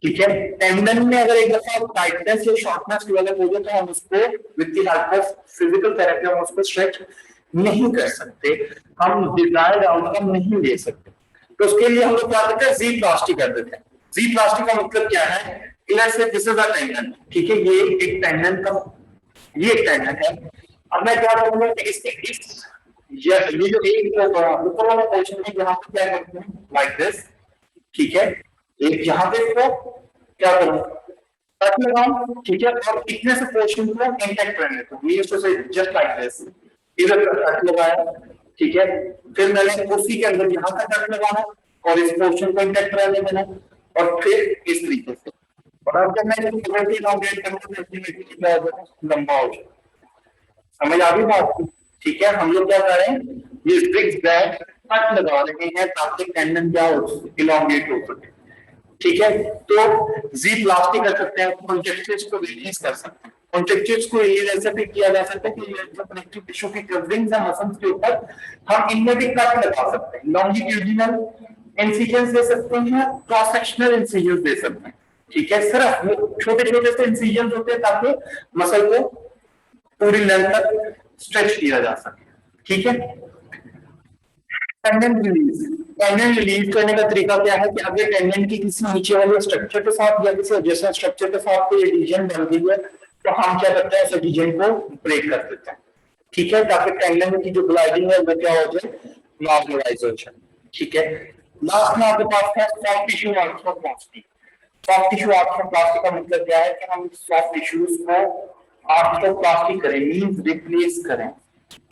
ठीक है, टेंडन में अगर एक दफा टाइटनेस या शॉर्टनेस डेवलप हो जाए तो हम उसको with the help of physical therapy हम उसको स्ट्रेच नहीं कर सकते, हम डिजायर्ड आउटकम नहीं ले सकते। तो उसके लिए हम लोग क्या करते हैं? जी प्लास्टी कर देते हैं। जी प्लास्टी का मतलब क्या है? इधर से दिस इज अ टेंडन। ठीक है, ये एक टेंडन है। अब मैं क्या करूंगा कि ये जो एक ऊपर वाला पोर्शन है यहाँ पे क्या करते हैं? Like this. ठीक है, एक यहाँ पे इसको क्या करूं? कट लगाऊं। ठीक है, और इतने से पोर्शन को इंटैक्ट रहने दो। ये इसको से जस्ट लाइक दिस, इधर कट लगाया। ठीक है, फिर मैंने उसी के अंदर यहाँ का कट लगाना और इस पोर्शन को इंटैक्ट रहने देना, और फिर इस तरीके से। और अब जब मैं इक्वलिटी इलॉन्गेट करूंगा तो लंबा हो जाए। समझ आ गई बात? ठीक है, हम लोग क्या कर रहे हैं? ये फिक्स बैक कट लगा रहे हैं ताकि टेंडन क्या हो, इलॉन्गेट हो सके। ठीक है, तो जी प्लास्टिक कर सकते हैं, कॉन्ट्रैक्चर्स को रिलीज कर सकते हैं। कॉन्ट्रैक्चर्स को रिलीज ऐसे भी किया जा सकता है कि ये जो कनेक्टिव टिश्यू की कवरिंग्स है मसल्स के ऊपर, हम इनमें भी कट लगा सकते हैं। लॉन्जिट्यूडिनल इंसिजन्स दे सकते हैं, क्रॉस सेक्शनल इंसिजन्स दे सकते हैं। ठीक है, सिर्फ छोटे-छोटे से इंसिजन्स होते हैं ताकि मसल को पूरी लेंथ तक स्ट्रेच किया जा सके। ठीक है, टेंडन रिलीज करने का तरीका क्या है कि अगर टेंडन की किसी नीचे वाले स्ट्रक्चर के साथ या किसी एडजेसेंट स्ट्रक्चर के साथ कोई एडिशन बन गई है तो हम क्या करते हैं? इस एडिशन को ब्रेक कर देते हैं। ठीक है, ताकि टेंडन की जो ग्लाइडिंग है वो क्या हो जाए? नॉर्मलाइज हो जाए। ठीक है, लास्ट में आपके पास है soft tissue arthroplasty. Soft tissue arthroplasty का मतलब क्या है कि हम सॉफ्ट टिश्यूज को आर्थ्रोप्लास्टी करें, मींस रिप्लेस करें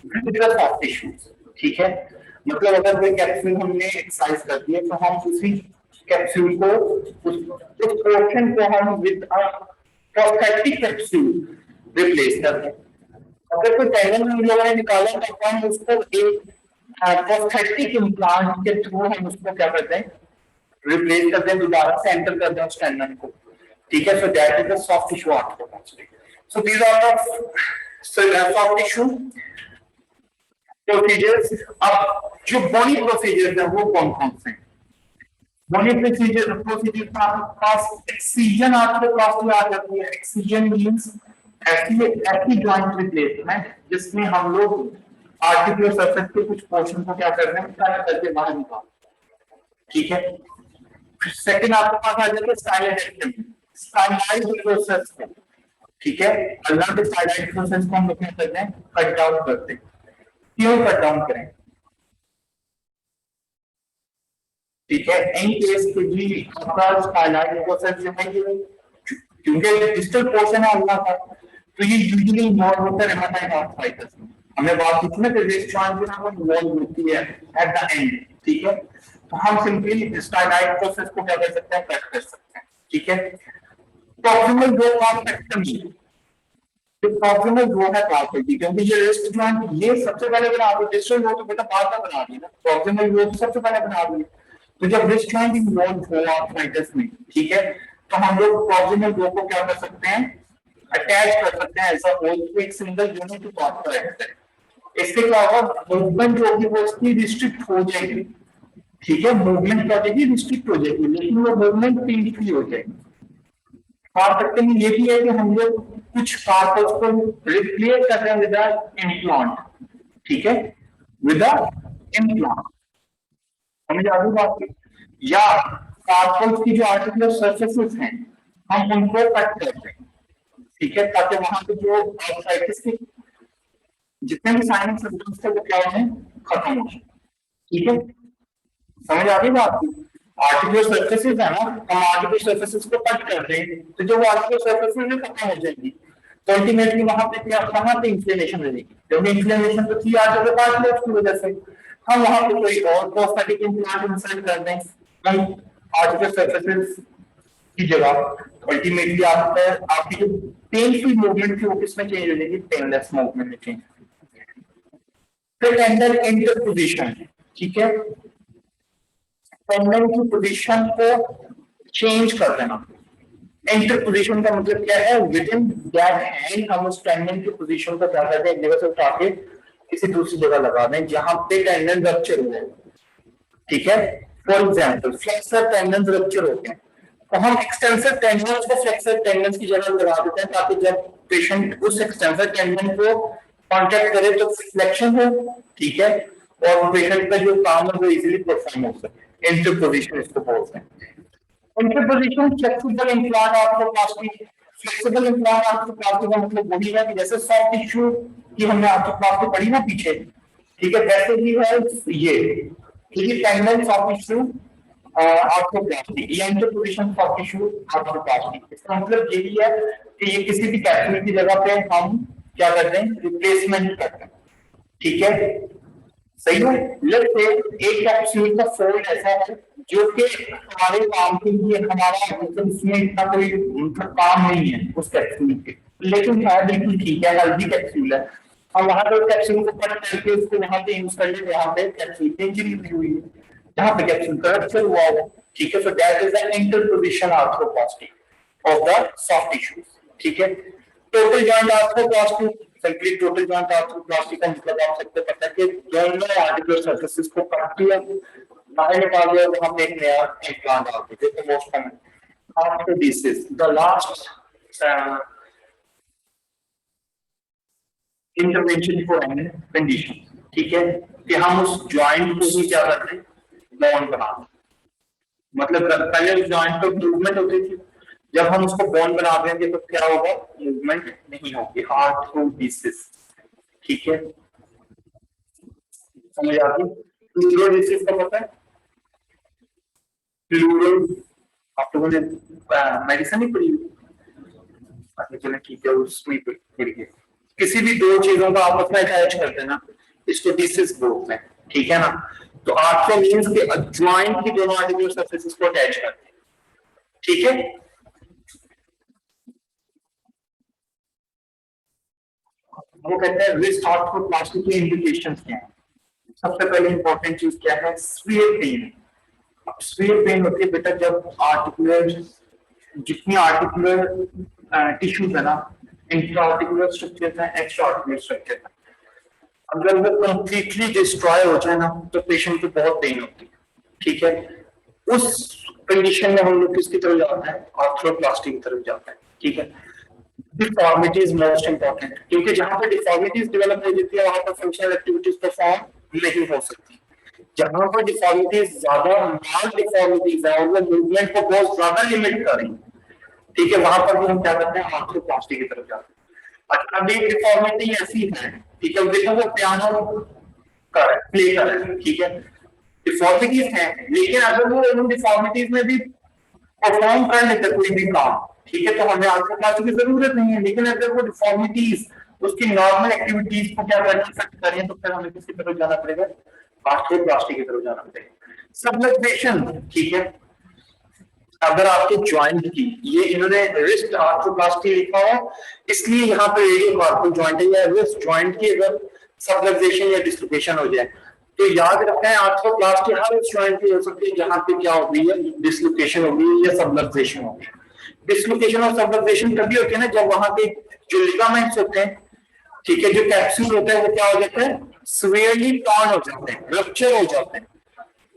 विद द सॉफ्ट टिश्यूज। ठीक है, मतलब अगर कोई कैप्सूल हमने एक्सरसाइज कर दी है तो हम उसी कैप्सूल को उस पोर्शन को हम with a prosthetic capsule replace कर दें। अगर कोई टेंडन हम लोगों ने निकाला तो हम उसको एक प्रोस्थेटिक इम्प्लांट के थ्रू हम उसको क्या करते हैं? रिप्लेस कर दें, दोबारा से एंटर कर दें उस टेंडन को। ठीक है, so that is the soft tissue arthroplasty. So these are the soft tissue procedures. अब जो बॉडी प्रोसीजर्स है वो कौन कौन से हैं? बॉडी प्रोसीजर का आपके पास एक्सीजन आर्थ्रोप्लास्टी आ जाती है। एक्सीजन मींस ऐसी जॉइंट रिप्लेसमेंट जिसमें हम लोग आर्टिकुलर सरफेस के कुछ पोर्शन को क्या कर रहे हैं? कट करके बाहर निकाल। ठीक है, सेकंड आपके पास आ जाता है स्टाइलाइडेक्टमी, स्टाइलाइज्ड प्रोसेस को। ठीक है, अल्लाह के स्टाइलाइज्ड प्रोसेस को हम लोग क्या करते हैं? कट डाउन करते हैं। क्यों कट डाउन करें? ठीक है, इन केस के भी आपका स्टाइलाइज्ड प्रोसेस जो है ये, क्योंकि डिस्टल पोर्शन है अल्लाह का, तो ये यूजुअली इन्वॉल्व होता है रेमाटाइड आर्थराइटिस में। हमने बात की थी ना कि रिस्ट जॉइंट जो है वो इन्वॉल्व होती है एट द एंड। ठीक है, तो हम सिंपली स्टाइलाइज्ड प्रोसेस को क्या कर सकते हैं? कट कर सकते हैं। ठीक है, प्रॉक्सिमल रो कार्पेक्टमी, प्रॉक्सिमल रो है कार्पेक्टमी, क्योंकि ये रिस्ट जॉइंट ये सबसे पहले बना दी, डिस्टल रो तो बेटा बाद में बना दी ना, प्रॉक्सिमल रो तो सबसे पहले बना दी। तो जब रिस्ट जॉइंट इन्वॉल्व हो आर्थराइटिस में, ठीक है, तो हम लोग प्रॉक्सिमल रो को क्या कर सकते हैं? अटैच कर सकते हैं ऐसा होल टू एक सिंगल यूनिट टू कॉन्ट्रैक्ट है। इससे क्या होगा? मूवमेंट जो होगी वो उसकी रिस्ट्रिक्ट हो जाएगी। ठीक है, मूवमेंट क्या हो जाएगी? रिस्ट्रिक्ट हो जाएगी, लेकिन वो मूवमेंट पेनफ्री हो जाएगी। कार्पेक्टमी ये भी है कि हम लोग कुछ कार्पल्स को रिप्लेस कर रहे हैं विद इम्प्लांट। ठीक है, विद इम्प्लांट। समझ आ गई बात? या कार्पल्स की जो आर्टिकुलर सर्फेसेस हैं हम उनको कट करते हैं। ठीक है, ताकि वहां पे जो आर्थराइटिस की जितने भी साइनिक सिम्टम्स थे वो क्या हो जाए, खत्म हो जाए। ठीक है, समझ आ रही बात? आर्टिकुलर सर्फेसिस है ना, हम आर्टिकुलर सर्फेसिस को कट कर दें तो जो आर्टिकुलर सर्फेसिस है खत्म हो जाएगी, तो अल्टीमेटली वहां पे क्या, वहां पे इंफ्लेमेशन रहेगी। जब इंफ्लेमेशन तो थी आज अगर कार्टिलेज की वजह से, हम वहां पे कोई और कॉस्मेटिक इम्प्लांट इंसर्ट कर दें हम आर्टिकुलर सर्फेसिस की जगह, अल्टीमेटली आपकी जो पेनफुल मूवमेंट थी वो किसमें चेंज हो जाएगी, पेनलेस मूवमेंट में चेंज। फिर टेंडन इंटरपोजिशन, ठीक है, टेंडन की पोजीशन को चेंज कर देना। एंटर पोजीशन का मतलब क्या है, विद इन दैट हैंड हम उस टेंडन की पोजीशन को क्या करते हैं, एक जगह से उठा के किसी दूसरी जगह लगा दें जहां पे टेंडन रप्चर हो जाए। ठीक है, for example flexor tendon rupture होते हैं तो हम एक्सटेंसर टेंडन को फ्लेक्सर टेंडन की जगह लगा देते हैं ताकि जब पेशेंट उस एक्सटेंसर टेंडन को कांटेक्ट करे तो फ्लेक्शन हो। ठीक है, और पेशेंट का जो काम है वो इजीली परफॉर्म हो सके। इंटरपोजिशन इसको बोलते हैं। Interposition flexible implant arthroplasty, flexible implant arthroplasty का मतलब वही है कि जैसे सॉफ्ट टिश्यू की हमने आर्थ्रोप्लास्टी पढ़ी ना पीछे, ठीक है, वैसे ही है ये टेंडन सॉफ्ट टिश्यू आर्थ्रोप्लास्टी, ये इंटरपोजिशन सॉफ्ट टिश्यू आर्थ्रोप्लास्टी। इसका मतलब यही है कि ये किसी भी कैप्सूल की जगह पे हम क्या करते हैं, रिप्लेसमेंट करते हैं। ठीक है, सही है। लेट्स से एक कैप्सूल का फोल्ड ऐसा है जो कि हमारे काम के लिए, हमारा मतलब इसमें इतना कोई काम नहीं है उस कैप्सूल के, लेकिन है बिल्कुल ठीक है, हेल्दी कैप्सूल है, हम वहां पर कैप्सूल को कट करके उसको वहां पे यूज कर ले जहां पे कैप्सूल की इंजरी हुई है, जहां पे कैप्सूल का रप्चर हुआ है। ठीक है, so that is an interposition arthroplasty of the soft tissues. ठीक है, total joint arthroplasty, simply total joint arthroplasty का मतलब आप सबको पता है कि दोनों आर्टिकुलर सरफेसेस को काट दिया, बाहर निकाल दिया, वहां पे एक नया इम्प्लांट डाल दिया, जो most common arthrodesis, the last intervention for any condition. ठीक है, कि हम उस जॉइंट को ही क्या करते हैं, बोन बना दें। मतलब पहले उस जॉइंट पे मूवमेंट होती थी, जब हम उसको बोन बना देंगे तो क्या होगा, मूवमेंट नहीं होगी, आर्थ्रोडिसिस। ठीक है, समझ आती? फ्लूरोडिसिस का पता है, फ्लूरो आप लोगों ने मेडिसिन ही पढ़ी? अच्छा चलो ठीक है, उसमें पढ़ी है। किसी भी दो चीजों का आपस में अटैच करते हैं ना, इसको डिसिस बोलते हैं। ठीक है ना, तो आर्थ्रो मींस के जॉइंट की दोनों आर्टिकुलर सरफेसेस को अटैच करते हैं। ठीक है, वो कहते हैं रिस्ट आर्थ्रोप्लास्टी की इंडिकेशंस क्या हैं। सबसे पहले इंपॉर्टेंट चीज क्या है, स्फीयर पेन। अब स्फीयर पेन होती है बेटा जब आर्टिकुलर, जितनी आर्टिकुलर टिश्यूज है ना, इंट्रा आर्टिकुलर स्ट्रक्चर है, एक्स्ट्रा आर्टिकुलर स्ट्रक्चर है, अगर वो कंप्लीटली डिस्ट्रॉय हो जाए ना तो पेशेंट को बहुत पेन होती है। ठीक है, उस कंडीशन में हम लोग किसकी तरफ जाते हैं, आर्थ्रोप्लास्टी की तरफ जाते हैं। ठीक है, डिफॉर्मिटी इज मोस्ट इंपॉर्टेंट, क्योंकि जहां पर डिफॉर्मिटीज डेवलप हो जाती है वहां पर फंक्शनल एक्टिविटीज परफॉर्म नहीं हो सकती। जहां पर डिफॉर्मिटीज ज्यादा, मार्क डिफॉर्मिटीज है और वो मूवमेंट को बहुत ज्यादा लिमिट कर रही है, ठीक है, वहां पर भी हम क्या करते हैं, आर्थ्रोप्लास्टी की तरफ जाते हैं। अच्छा, अभी डिफॉर्मिटी ऐसी है, ठीक है, देखो वो पियानो कर प्ले कर रहे हैं, ठीक है, डिफॉर्मिटीज हैं, लेकिन अगर वो उन डिफॉर्मिटीज में भी परफॉर्म कर लेते कोई भी काम, ठीक है, तो हमें आर्थ्रोप्लास्टी की जरूरत नहीं है। लेकिन अगर वो डिफॉर्मिटीज उसकी नॉर्मल एक्टिविटीज को क्या करना इफेक्ट करें तो फिर हमें किसकी तरफ जाना पड़ेगा, आर्थ्रोप्लास्टी की तरफ जाना पड़ेगा। सबलक्सेशन, ठीक है, अगर आपके जॉइंट की, ये इन्होंने रिस्ट आर्थ्रोप्लास्टी लिखा है इसलिए यहाँ पे रेडियो कार्पल जॉइंट है, या रिस्ट जॉइंट की अगर सबलक्सेशन या डिस्लोकेशन हो जाए तो याद रखना है आर्थ्रोप्लास्टी हर उस जॉइंट की हो सकती है जहां पे क्या हो गई है, डिस्लोकेशन हो गई है या सबलक्सेशन हो गई। डिस्लोकेशन और सबलक्सेशन तभी होती है ना जब वहां के जो लिगामेंट्स होते हैं, ठीक है, जो कैप्सूल होता है वो क्या हो जाता है, स्वेयरली टॉर्न हो जाते हैं, रप्चर हो जाते हैं।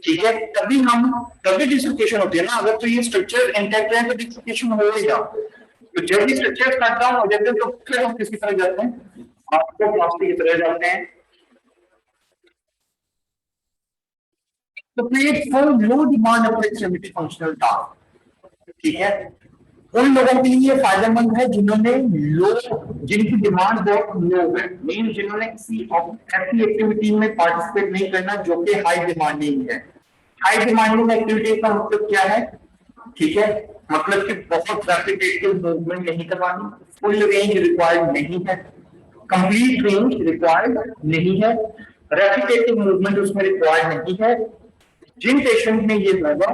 ठीक है, तभी डिस्लोकेशन होती है ना, अगर तो ये स्ट्रक्चर इंटैक्ट है तो डिस्लोकेशन होएगा। तो जब ये स्ट्रक्चर कट डाउन हो जाते हैं तो फिर हम किसकी तरह जाते हैं, आर्थ्रोप्लास्टी की तरह जाते हैं। तो plate for low demand of extremity functional task, ठीक है, उन लोगों के लिए फायदेमंद है जिन्होंने लो, जिनकी डिमांड बहुत लो है, मीन जिन्होंने किसी ऐसी एक्टिविटी में पार्टिसिपेट नहीं करना जो कि हाई डिमांडिंग है। हाई डिमांडिंग एक्टिविटी का मतलब क्या है? ठीक है, मतलब कि बहुत रेपिटेटिव मूवमेंट नहीं करवानी, फुल रेंज रिक्वायर्ड नहीं है, कंप्लीट रेंज रिक्वायर्ड नहीं है, रेपिटेटिव मूवमेंट उसमें रिक्वायर्ड नहीं है। जिन पेशेंट में ये होगा,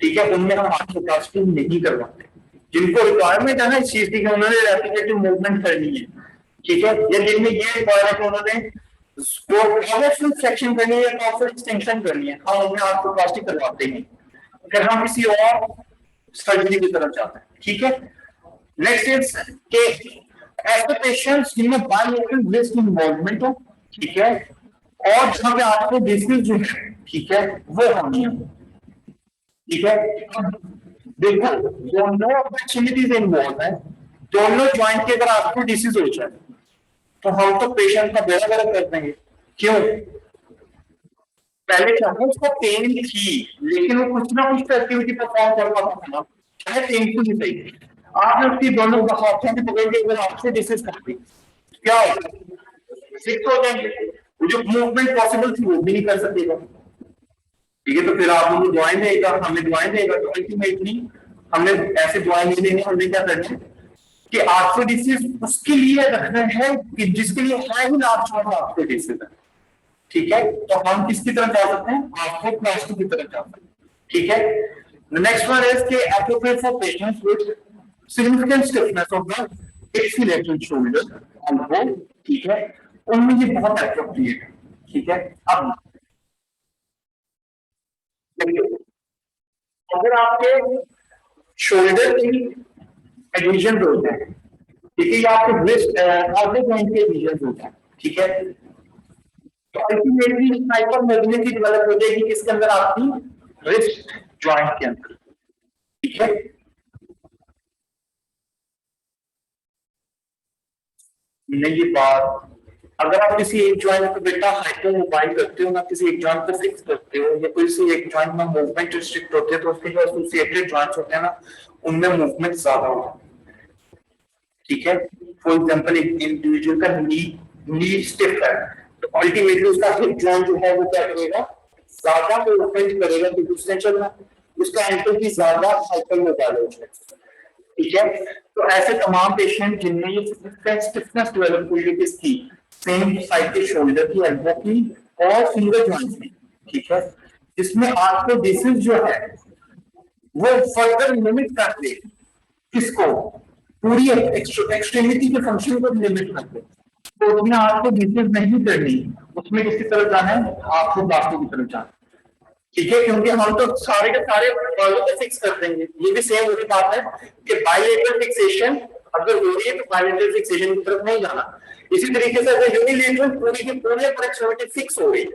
ठीक है, उनमें हम आर्थ्रोप्लास्टी नहीं करवाते। जिनको रिक्वायरमेंट है ना इस चीज की, उन्होंने रेपिटेटिव मूवमेंट करनी है, ठीक है, या जिनमें ये रिक्वायरमेंट है उन्होंने पावरफुल फ्लेक्शन करनी है, पावरफुल एक्सटेंशन करनी है, हम उन्हें आर्थ्रोप्लास्टी करवाते हैं। अगर हम किसी और सर्जरी की तरफ जाते हैं, ठीक है। नेक्स्ट इज के ऐसे पेशेंट्स जिनमें बायलेटरल रिस्क इन्वॉल्वमेंट हो, ठीक है, और जहां पे आपको डिसीज जो है, ठीक है, वो होनी है, ठीक है। देखो दोनों अपॉर्चुनिटीज इन्वॉल्व है, दोनों ज्वाइंट के अगर आपको डिसीज हो जाए तो हम तो पेशेंट का बेड़ा गर्क कर देंगे। क्यों? पहले क्या है, उसको पेन थी लेकिन वो कुछ ना कुछ एक्टिविटी परफॉर्म कर पाता था, चाहे पेनफुल ही सही। आपने उसकी दोनों हाथों की पकड़ के अगर आपसे डिसीज कर दी, क्या होगा? सिक हो जाएंगे, जो मूवमेंट पॉसिबल थी वो भी नहीं कर सकेगा, ठीक है। तो फिर आप उनको ज्वाइन देगा, हमें ज्वाइन देगा, तो अल्टीमेटली हमने ऐसे ज्वाइन नहीं देंगे, हमने क्या करना है कि आर्थ्रोडिसिस उसके लिए रखना है कि जिसके लिए है ही लार्ज आर्थ्रोडिसिस है, ठीक है। तो हम किसकी तरफ जा सकते हैं? आर्थ्रोप्लास्टी की तरफ जा सकते हैं, ठीक है। द नेक्स्ट वन इज के appropriate for patients with significant stiffness of the ipsilateral shoulder on the bone, ठीक है, उनमें ये बहुत एप्रोप्रिएट है, ठीक है। अब अगर आपके शोल्डर की एडमिशन होते हैं, ठीक है, या आपके रिस्ट आगे जॉइंट के एडमिशन होते हैं, ठीक है, तो अल्टीमेटली हाइपर मोबिलिटी डेवलप हो जाएगी किसके अंदर? आपकी रिस्ट जॉइंट के अंदर, ठीक है। नहीं ये बात, अगर आप किसी एक ज्वाइंट को बेटा हाइपर मोबाइल करते हो ना, किसी एक ज्वाइंट को फिक्स करते हो या किसी एक ज्वाइंट में मूवमेंट रिस्ट्रिक्ट होते हैं, तो उसके जो एसोसिएटेड जॉइंट्स होते हैं ना, उनमें मूवमेंट ज्यादा होता है, ठीक है। फॉर एग्जांपल एक इंडिविजुअल का नी स्टिफ है, तो अल्टीमेटली उसका हिप जॉइंट जो है वो क्या करेगा? ज्यादा मूवमेंट करेगा, क्योंकि उसने चलना, उसका एंकल भी ज्यादा हाइपर मोबाइल हो जाएगा, ठीक है। तो ऐसे तमाम पेशेंट जिनमें ये स्टिफनेस डेवलप हुई है किसकी? सेम साइड के शोल्डर की, एल्बो की और फिंगर जॉइंट की, ठीक है, जिसमें आर्थ्रोडिसिस जो है वो फर्दर लिमिट कर दे किसको? पूरी एक्सट्रीमिटी के फंक्शन को लिमिट कर दे। तो उसमें आर्थ्रोडिसिस नहीं करनी, उसमें किसकी तरफ जाना है? आर्थ्रोप्लास्टी की तरफ जाना, ठीक है, क्योंकि हम तो सारे के सारे बालों को फिक्स कर देंगे। ये भी सेम वही बात है कि बायलेटरल फिक्सेशन अगर हो रही है तो बायलेटरल फिक्सेशन की तरफ नहीं जाना। इसी तरीके से अगर यूनिलेटरल पूरी की पूरी अपर एक्सट्रीमिटी फिक्स हो रही है,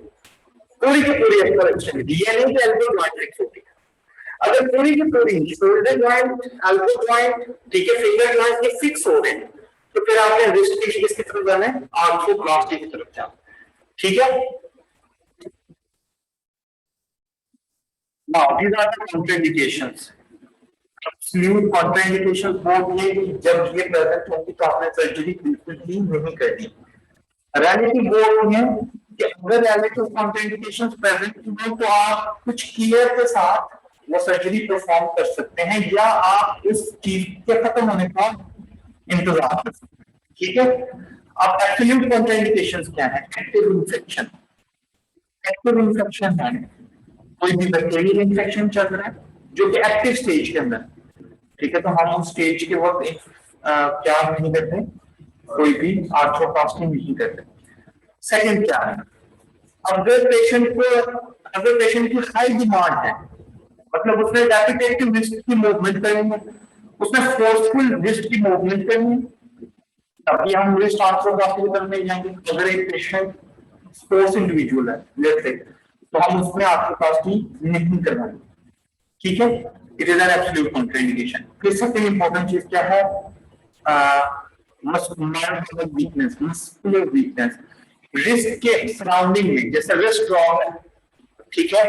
पूरी की पूरी अपर एक्सट्रीमिटी, ये नहीं कि एल्बो जॉइंट फिक्स होती है, अगर पूरी की पूरी शोल्डर जॉइंट, एल्बो जॉइंट, ठीक है, फिंगर जॉइंट ये फिक्स हो रहे हैं, तो फिर आपने रिस्ट के लिए किसकी तरफ जाना है? आर्थ्रोप्लास्टी की तरफ जाना, ठीक है। Now, these are the contraindications. Absolute contraindications बोल ये कि जब ये प्रेजेंट होंगी तो आपने सर्जरी बिल्कुल ही नहीं करनी। रिलेटिव बोल है कि अगर रिलेटिव कॉन्ट्राइंडिकेशंस प्रेजेंट हो तो आप कुछ केयर के साथ वो सर्जरी परफॉर्म कर सकते हैं, या आप इस चीज के खत्म होने का इंतजार कर सकते हैं, ठीक है। अब एब्सोल्यूट कॉन्ट्राइंडिकेशंस क्या है? एक्टिव इन्फेक्शन, एक्टिव इन्फेक्शन है कोई भी बैक्टीरियल इन्फेक्शन चल रहा है जो कि एक्टिव स्टेज के अंदर, ठीक है, तो हम उस स्टेज के वक्त क्या नहीं करते? कोई भी आर्थ्रोप्लास्टी नहीं करते। सेकंड क्या है? अगर पेशेंट की हाई डिमांड है, मतलब उसने रेपिटेटिव रिस्ट की मूवमेंट करनी है, उसने फोर्सफुल रिस्ट की मूवमेंट करनी है, तभी हम रिस्ट आर्थ्रोप्लास्टी की तरफ नहीं जाएंगे। अगर एक पेशेंट स्पोर्ट्स इंडिविजुअल है लेट्स से, तो हम उसमें आर्थ्रोप्लास्टी नहीं करवाएंगे, ठीक है। It is an absolute contraindication. फिर सेकंड इंपॉर्टेंट चीज क्या है? Muscular weakness, muscular weakness wrist के सराउंडिंग में, जैसे रिस्ट स्ट्रॉन्ग है, ठीक है,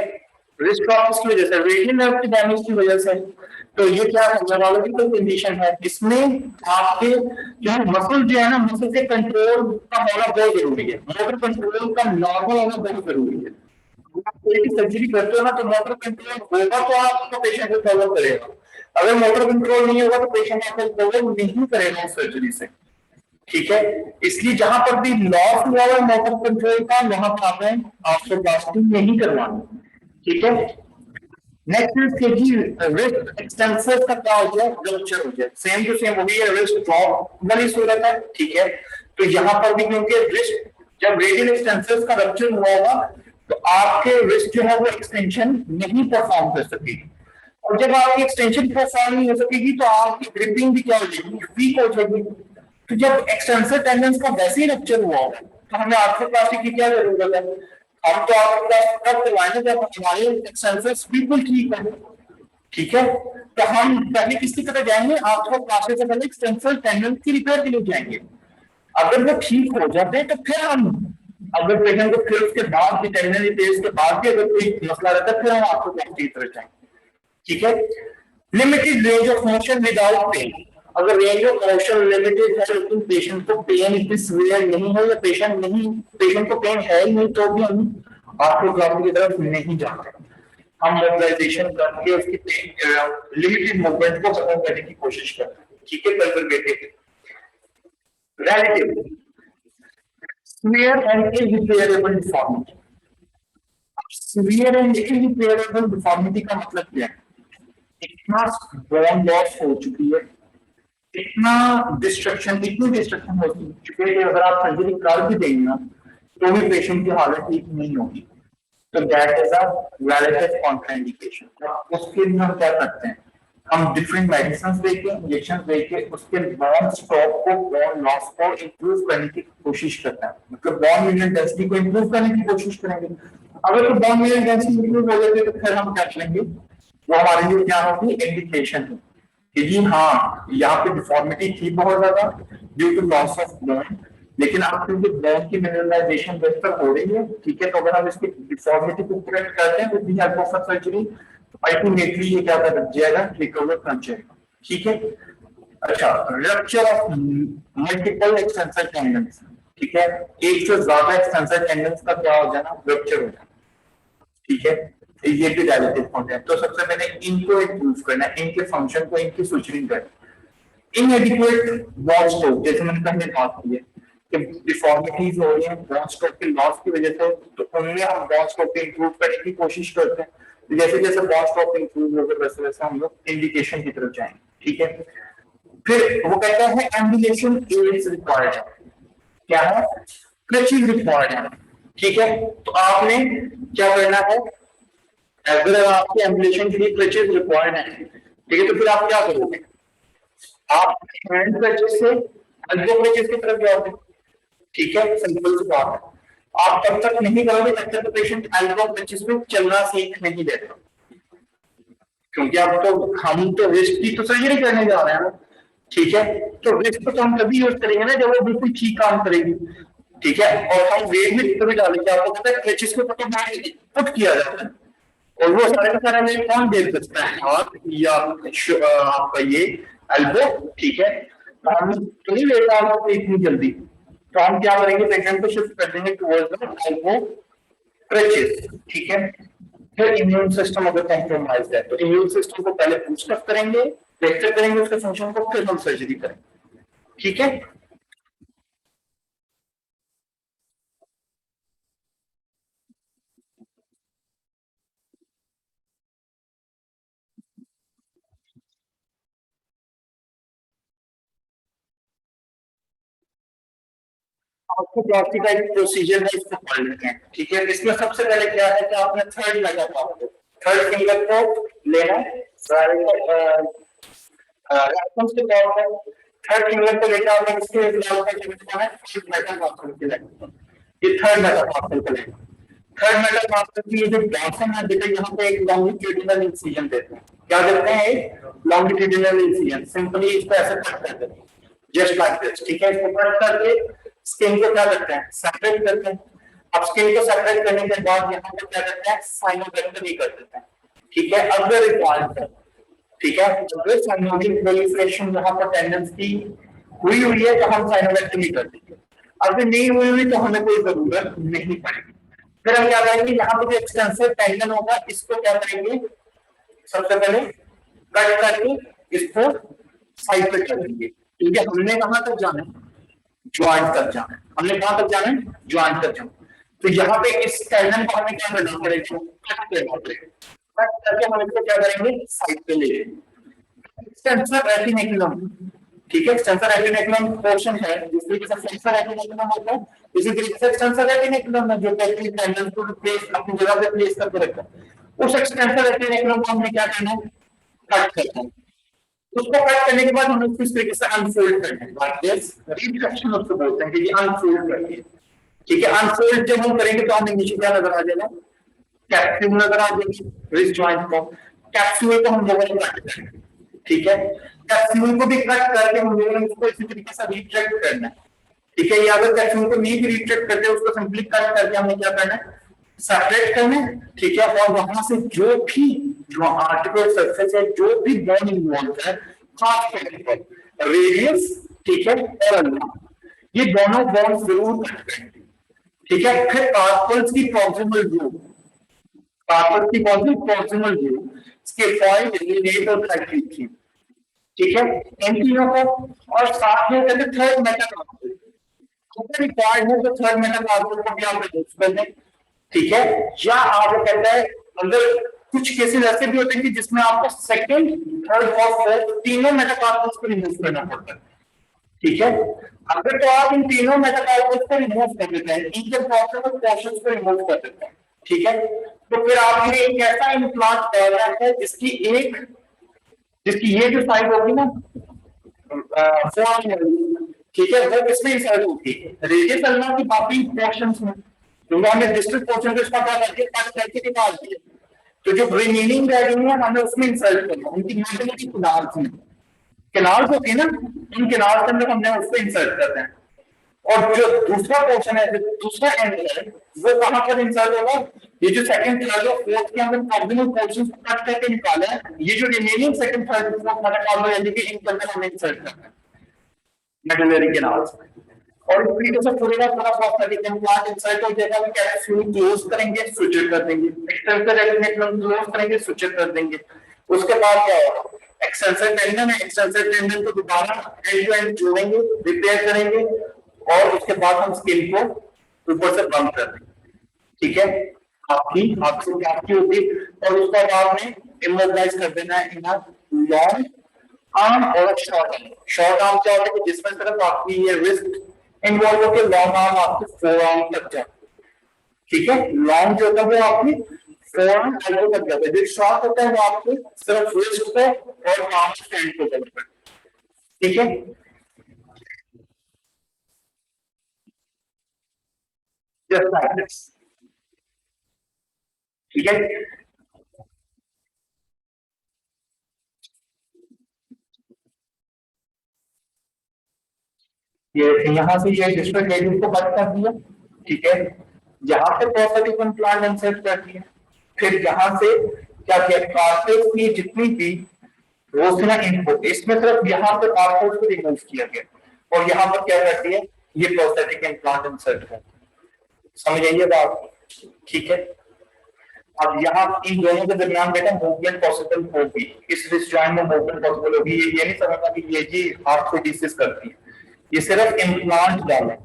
रिस्ट प्रॉब्लम्स की वजह से, रेडियल नर्व की डैमेज की वजह से। तो ये क्या है, न्यूरोलॉजिकल कंडीशन है। इसमें आपके जो है मसल जो है ना, मसल के कंट्रोल का होना बहुत जरूरी है। मोटर कंट्रोल का नॉर्मल होना बहुत जरूरी है। आप कोई भी सर्जरी करते हो ना, तो मोटर कंट्रोल होगा तो आपका पेशेंट को फॉलो करेगा। अगर मोटर कंट्रोल नहीं होगा तो पेशेंट आपको फॉलो नहीं करेगा उस सर्जरी से। ठीक है, इसलिए जहां पर भी लॉस हुआ है मोटर कंट्रोल का, वहां पर आपने आर्थ्रोप्लास्टी नहीं करवाना। ठीक है, नेक्स्ट इज के जी रिस्ट एक्सटेंसर का क्या हो गया, रप्चर हो गया। सेम टू सेम वही है, रिस्ट ड्रॉप वाली सूरत है। ठीक है, तो यहां पर भी क्योंकि रिस्ट जब रेडियल एक्सटेंसर का रप्चर हुआ होगा तो आपके रिस्ट जो है वो एक्सटेंशन नहीं परफॉर्म कर सकेगी। और जब आपकी एक्सटेंशन परफॉर्म नहीं हो सकेगी तो आपकी ग्रिपिंग भी क्या हो जाएगी, वीक हो जाएगी। तो जब एक्सटेंसर टेंडेंस का वैसे ही रप्चर हुआ होगा तो हमें आर्थ्रोप्लास्टी की क्या जरूरत है। हम तो आर्थ्रोप्लास्टी तब करवाएंगे जब हमारे एक्सटेंसर्स बिल्कुल ठीक है। ठीक है, तो हम पहले किसकी तरह जाएंगे, आर्थ्रोप्लास्टी से पहले एक्सटेंसर टेंडेंस की रिपेयर के लिए जाएंगे। अगर वो ठीक हो जाते हैं तो फिर हम, अगर पेशेंट को फिर उसके बाद भी टेंडन रिपेयर के बाद भी अगर कोई मसला रहता है फिर हम आर्थ्रोप्लास्टी की तरफ जाएंगे। ठीक है, limited range of motion without pain. अगर रेंज ऑफ मोशन लिमिटेड है लेकिन पेशेंट को पेन इतनी सीवियर नहीं है, या पेशेंट को पेन है ही नहीं, तो भी हम आर्थ्रोप्लास्टी की तरफ नहीं जाते। हम मोबिलाइजेशन करके उसकी लिमिटेड मूवमेंट को खत्म करने की कोशिश करते हैं। ठीक है, conservative relative severe and irreparable deformity। severe and irreparable deformity का मतलब क्या है, इतना बोन लॉस हो चुकी है, इतना डिस्ट्रक्शन, इतनी डिस्ट्रक्शन हो चुकी है कि अगर आप सर्जरी कर भी देंगे ना तो भी पेशेंट की हालत ठीक नहीं होगी। तो that is a relative contraindication. उसके लिए हम क्या करते हैं, हम डिफरेंट मेडिसिन देके, इंजेक्शन देके उसके बोन स्टॉप को, बोन लॉस को इंप्रूव करने की कोशिश करते हैं। मतलब बोन मिनरल डेंसिटी को इंप्रूव करने की कोशिश करेंगे। अगर तो बोन मिनरल डेंसिटी इंप्रूव हो जाती है तो फिर हम क्या करेंगे, वो हमारे लिए क्या होगी, इंडिकेशन है कि जी हाँ यहाँ पे डिफॉर्मिटी थी बहुत ज्यादा due to loss of bone, लेकिन अब क्योंकि बोन की मिनरलाइजेशन बेहतर हो रही है। ठीक है, तो अगर हम इसकी डिफॉर्मिटी को करेक्ट करते हैं with the help of surgery, ultimately ये क्या कर जाएगा, रिकवर कर जाएगा। ठीक है, अच्छा, rupture of multiple extensor tendons. ठीक है, एक से ज्यादा एक्सटेंसर टेंडन्स का क्या हो जाना, रप्चर हो जाना। ठीक है, ये भी रिलेटिव पॉइंट है। तो सबसे पहले इनको इंप्रूव करना, इनके फंक्शन को, इनकी सुचरिंग करना। इनएडिक्वेट बोन स्टॉक, जैसे मैंने पहले बात की है कि डिफॉर्मिटीज हो रही हैं बोन स्टॉक के लॉस की वजह से, तो उनमें हम बोन स्टॉक को इंप्रूव करने की कोशिश करते हैं। जैसे जैसे बोन स्टॉक इंप्रूव होगा वैसे वैसे हम लोग इंडिकेशन की तरफ जाएंगे। ठीक है, फिर वो कहता है एम्बुलेशन एड्स रिक्वायर्ड है। क्या है, क्रचिंग रिक्वायर्ड है। ठीक है, तो आपने क्या करना है, अगर आपके एम्बुलेशन के लिए क्रचेस रिक्वायर्ड है, ठीक है, तो फिर आप क्या करोगे, आप हैंड क्रचेस से एल्बो क्रचेस की तरफ जाओगे। ठीक है, सिंपल सी बात है। आप तब तक नहीं करोगे जब तक पेशेंट एल्बो क्रचेस में चलना सीख नहीं लेता, क्योंकि आप तो, हम तो रिस्ट की तो सर्जरी करने जा रहे हैं ना। ठीक है, तो रिस्ट को तो हम तभी यूज करेंगे ना जब वो बिल्कुल ठीक काम करेगी। ठीक है, और हम वेट भी तभी डालेंगे। आपको पता है क्रचेस को पता पुट किया जाता है, और वो सारे का सारा वेट कौन दे सकता है, हाथ या आपका ये एल्बो। ठीक है, तो हम तो नहीं वेट डाल सकते इतनी जल्दी, तो हम क्या करेंगे, पेशेंट को शिफ्ट कर देंगे टुवर्ड्स द एल्बो क्रचेस। ठीक है, फिर इम्यून सिस्टम अगर कॉम्प्रोमाइज है तो इम्यून सिस्टम को पहले बूस्ट अप करेंगे, बेहतर करेंगे उसके फंक्शन को, फिर हम सर्जरी करेंगे। ठीक है, आपको प्लास्टिक का एक प्रोसीजर है, इसको पढ़ लेते हैं। ठीक है, इसमें सबसे पहले क्या है कि आपने थर्ड लगा, थर्ड फिंगर को लेना, रेफरेंस के तौर पर थर्ड फिंगर को लेकर आपने इसके ये थर्ड मेटाटार्सल को लेना। थर्ड मेटाटार्सल की ये जो डॉर्सन है बेटा, यहाँ पे एक लॉन्गिट्यूडिनल इंसिजन देते हैं। क्या देते हैं, एक लॉन्गिट्यूडिनल इंसिजन। सिंपली इसको ऐसे कट कर देते हैं जस्ट लाइक दिस। ठीक है, इसको कट करके स्किन को क्या करते हैं, सेपरेट करते हैं। अब स्किन को सेपरेट करने के बाद यहाँ पे क्या करते हैं, साइनोवेक्टमी कर देते हैं, ठीक है, अगर रिक्वायर्ड है, ठीक है, अगर साइनोवियल प्रोलिफरेशन यहाँ पर टेंडेंसी हुई हुई है तो हम साइनोवेक्टमी कर देंगे, अगर नहीं हुई हुई तो हमें कोई जरूरत नहीं पड़ेगी। फिर हम क्या करेंगे, यहाँ पर जो एक्सटेंसिव टेंडन होगा इसको क्या करेंगे, सबसे पहले कट करके इसको साइड पे कर देंगे, क्योंकि हमने कहां तक जाना है, ज्वाइंट तक जाना है, हमने कहां तक जाना है, ज्वाइंट तक जाना है। तो यहाँ पे इस टेंडन को हमें क्या करना पड़ेगा, कट करना पड़ेगा, कट करके हम इसको क्या करेंगे, साइड पे ले लेंगे। एक्सटेंसर रेटिनेकुलम, ठीक है, एक्सटेंसर रेटिनेकुलम पोर्शन है जिस तरीके से फ्लेक्सर रेटिनेकुलम होता है, इसी तरीके से एक्सटेंसर रेटिनेकुलम है जो टेक्निक टेंडन को प्लेस अपनी जगह पे प्लेस करके रखता है। उस एक्सटेंसर रेटिनेकुलम को हमने क्या करना है, कट करना है। उसको कट करने के बाद हमें इस तरीके से अनफोल्ड करना है, लाइक दिस, रिट्रैक्शन उसको बोलते हैं कि ये अनफोल्ड करनी है, ठीक है। अनफोल्ड जब हम करेंगे तो हमें नीचे क्या नजर आ जाएगा, कैप्सूल नजर आ जाएगी, रिस्ट जॉइंट को, कैप्सूल को हम लोगों ने कट करेंगे, ठीक है, कैप्सूल को भी कट करके हम लोगों ने उसको इसी तरीके से रिट्रैक्ट करना है, ठीक है। या अगर कैप्सूल को नहीं भी रिट्रैक्ट करते उसको सिंपली कट करके हमें क्या करना है, सेपरेट करना है, ठीक है। और वहां से जो भी जो आर्टिकल सरफेस है, जो भी बोन इन्वॉल्व है, खास करके रेडियस, ठीक है, और अल्ना, ये दोनों बोन जरूर कट करेंगे, ठीक है। फिर कार्पल्स की प्रॉक्सिमल व्यू, कार्पल्स की प्रॉक्सिमल व्यू, स्केफॉइड, लिनेट और ट्रैकिक, ठीक है, इन तीनों को, और साथ में कहते थर्ड मेटाकार्पल, अगर रिक्वायर्ड है तो थर्ड मेटाकार्पल को भी आप रिड्यूस कर दें, ठीक है। या आप कहता है अगर कुछ केसेस ऐसे भी होते हैं कि जिसमें आपको सेकंड, थर्ड और फोर्थ तीनों मेटाकार्पल्स को रिमूव करना पड़ता है, ठीक है। अगर तो आप इन तीनों मेटाकार्पल्स को रिमूव कर देते हैं, इनके प्रॉक्सिमल पोर्शंस को रिमूव कर देते हैं, ठीक है, तो फिर आपने एक ऐसा इम्प्लांट डाला है जिसकी ये जो साइड होगी ना, ठीक है, वो किसमें इंसर्ट होगी, रेडियस अल्ना की बाकी पोर्शंस में, क्योंकि हमने डिस्ट्रिक्ट पोर्शन को इसका क्या करके कट करके निकाल दिया, तो जो रिमेनिंग रह गई है हमें उसमें इंसर्ट करना, उनकी मिडल की किनार्स में, किनार्स होती है ना, उन किनार्स के अंदर हमने उसको इंसर्ट करते हैं। और जो दूसरा पोर्शन है, जो दूसरा एंड है, वो कहां पर इंसर्ट होगा, ये जो सेकंड, थर्ड और फोर्थ के हमने प्रॉक्सिमल पोर्शंस को कट करके निकाला है, ये जो रिमेनिंग सेकंड, थर्ड और फोर्थ मेटाकार्पल यानी कि इनके अंदर हमें इंसर्ट करना है मेडुलरी किनार्स में। और इस तरीके से पूरे का पूरा प्रोस्थेटिक इम्प्लांट इंसर्ट हो जाएगा, हम कैप्सूल क्लोज करेंगे, सुचर कर देंगे, एक्सटेंसर रेटिनेकुलम क्लोज करेंगे, सुचर कर देंगे। उसके बाद क्या होगा, एक्सटेंसर टेंडन है, एक्सटेंसर टेंडन को दोबारा एंड टू एंड जोड़ेंगे, रिपेयर करेंगे, और उसके बाद हम स्किन को ऊपर से बंद कर देंगे, ठीक है। आपकी होगी, और उसके बाद आपने इमोबिलाइज कर देना है इन अ लॉन्ग आर्म और शॉर्ट आर्म। शॉर्ट आर्म क्या होता है कि जिसमें तरफ आपकी ये रिस्ट इन्वॉल्व होकर लॉन्ग आर्म आपके फोर आर्म तक जाता है, ठीक है। लॉन्ग जो होता है वो आपकी फोर आर्म एल्बो तक जाता है, जो शॉर्ट होता है वो आपके सिर्फ रिस्ट पे और आर्म स्टैंड पे जाता है, ठीक है। जस्ट लाइक दिस, ठीक है। ये यहाँ से ये डिस्ट्रिक्ट एरिया को कट कर दिया, ठीक है, यहाँ पे प्रोस्थेटिक इम्प्लांट इंसर्ट कर दिया, फिर यहाँ से क्या किया, कार्पेट की जितनी भी रोजना इनपुट, इसमें सिर्फ यहाँ पे कार्पेट को रिमूव किया गया, और यहाँ पर क्या कर दिया, ये प्रोस्थेटिक इम्प्लांट इंसर्ट कर, समझ आइए बात, ठीक है। अब यहाँ इन दोनों के दरमियान बेटा मूवमेंट पॉसिबल होगी, इस रिस्ट जॉइंट में मूवमेंट पॉसिबल होगी, ये नहीं समझना कि ये जी हार्ट को डिसीज करती है, ये सिर्फ इम्प्लांट डाला,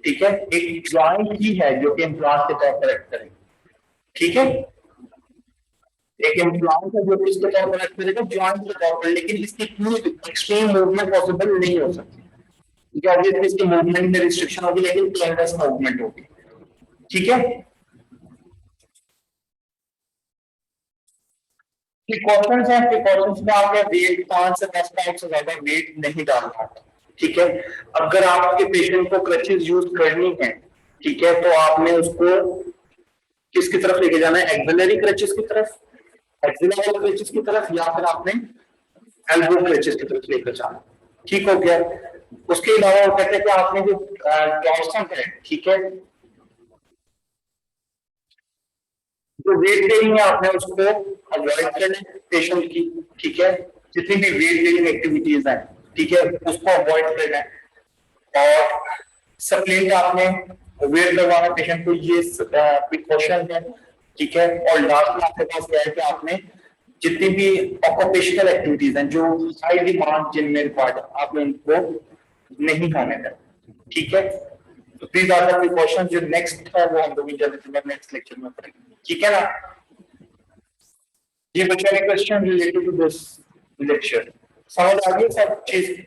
ठीक है, एक जॉइंट ही है जो कि इम्प्लांट के तौर पर एक्ट करेगा, ठीक है, एक इम्प्लांट है जो इसके तौर पर एक्ट करेगा जॉइंट के तौर पर, लेकिन इसकी इतनी एक्सट्रीम मूवमेंट पॉसिबल नहीं हो सकती, क्योंकि ऑब्वियसली इसकी मूवमेंट में रिस्ट्रिक्शन होगी, लेकिन प्लेनलेस मूवमेंट होगी, ठीक है। प्रिकॉशंस हैं, प्रिकॉशंस में आपने वेट 5 से 10 पाउंड से ज्यादा वेट नहीं डालना, ठीक है। अगर आपके पेशेंट को क्रचेस यूज करनी है, ठीक है, तो आपने उसको किसकी तरफ लेके जाना है, एक्सिलरी क्रचेस की तरफ, एक्सिलरी क्रचेस की तरफ, या फिर आपने एल्बो क्रचेस की तरफ लेकर जाना, ठीक हो गया। उसके अलावा वो कहते हैं कि आपने जो टॉर्सन है, ठीक है, जो वेट गेनिंग है आपने उसको अवॉइड करना है पेशेंट की, ठीक है, जितनी भी वेट गेनिंग एक्टिविटीज हैं, ठीक है, उसको अवॉइड करना है। और सप्लीमेंट आपने वेट लगवाना पेशेंट को, ये प्रिकॉशन है, ठीक है। और लास्ट में आपके पास क्या है कि आपने जितनी भी ऑक्यूपेशनल एक्टिविटीज हैं जो हाई डिमांड जिनमें रिक्वायर्ड, आपने उनको नहीं होने दें, ठीक है। तो दीज आर द प्रिकॉशंस। जो नेक्स्ट है वो हम लोग नेक्स्ट लेक्चर में करेंगे, ठीक है ना। ये बच्चों ने question related to this lecture समझ आ गई सब चीज?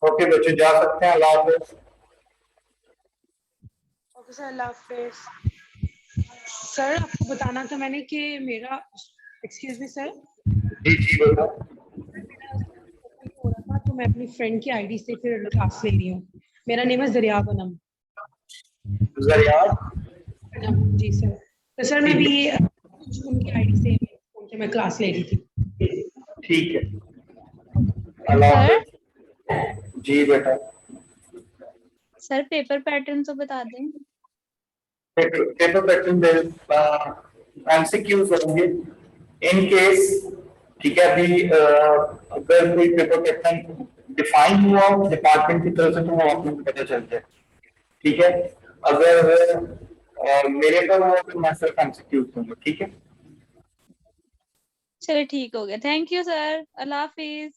ओके बच्चों, जा सकते हैं। अल्लाह हाफिज। ओके सर, अल्लाह हाफिज। सर आपको बताना था मैंने कि मेरा, एक्सक्यूज मी सर, जी जी बोलो। हो रहा था तो मैं अपनी फ्रेंड की आईडी से फिर क्लास ले रही हूँ। मेरा नेम है जरिया बनम। जरिया जी सर। तो सर मैं भी उनकी आईडी से उनके मैं क्लास ले रही थी। ठीक है, अल्लाह हाफिज। जी बेटा। सर पेपर पैटर्न तो बता दें। पेपर पैटर्न एमसीक्यूज होंगे इन केस, ठीक है। अभी अगर कोई पेपर पैटर्न डिफाइन हुआ डिपार्टमेंट की तरफ से तो वो आपको पता चलता है, ठीक है। अगर मेरे पर हुआ तो मैं सिर्फ एमसीक्यूज दूंगा, ठीक है। चलिए ठीक हो गया, thank you sir, Allah Hafiz.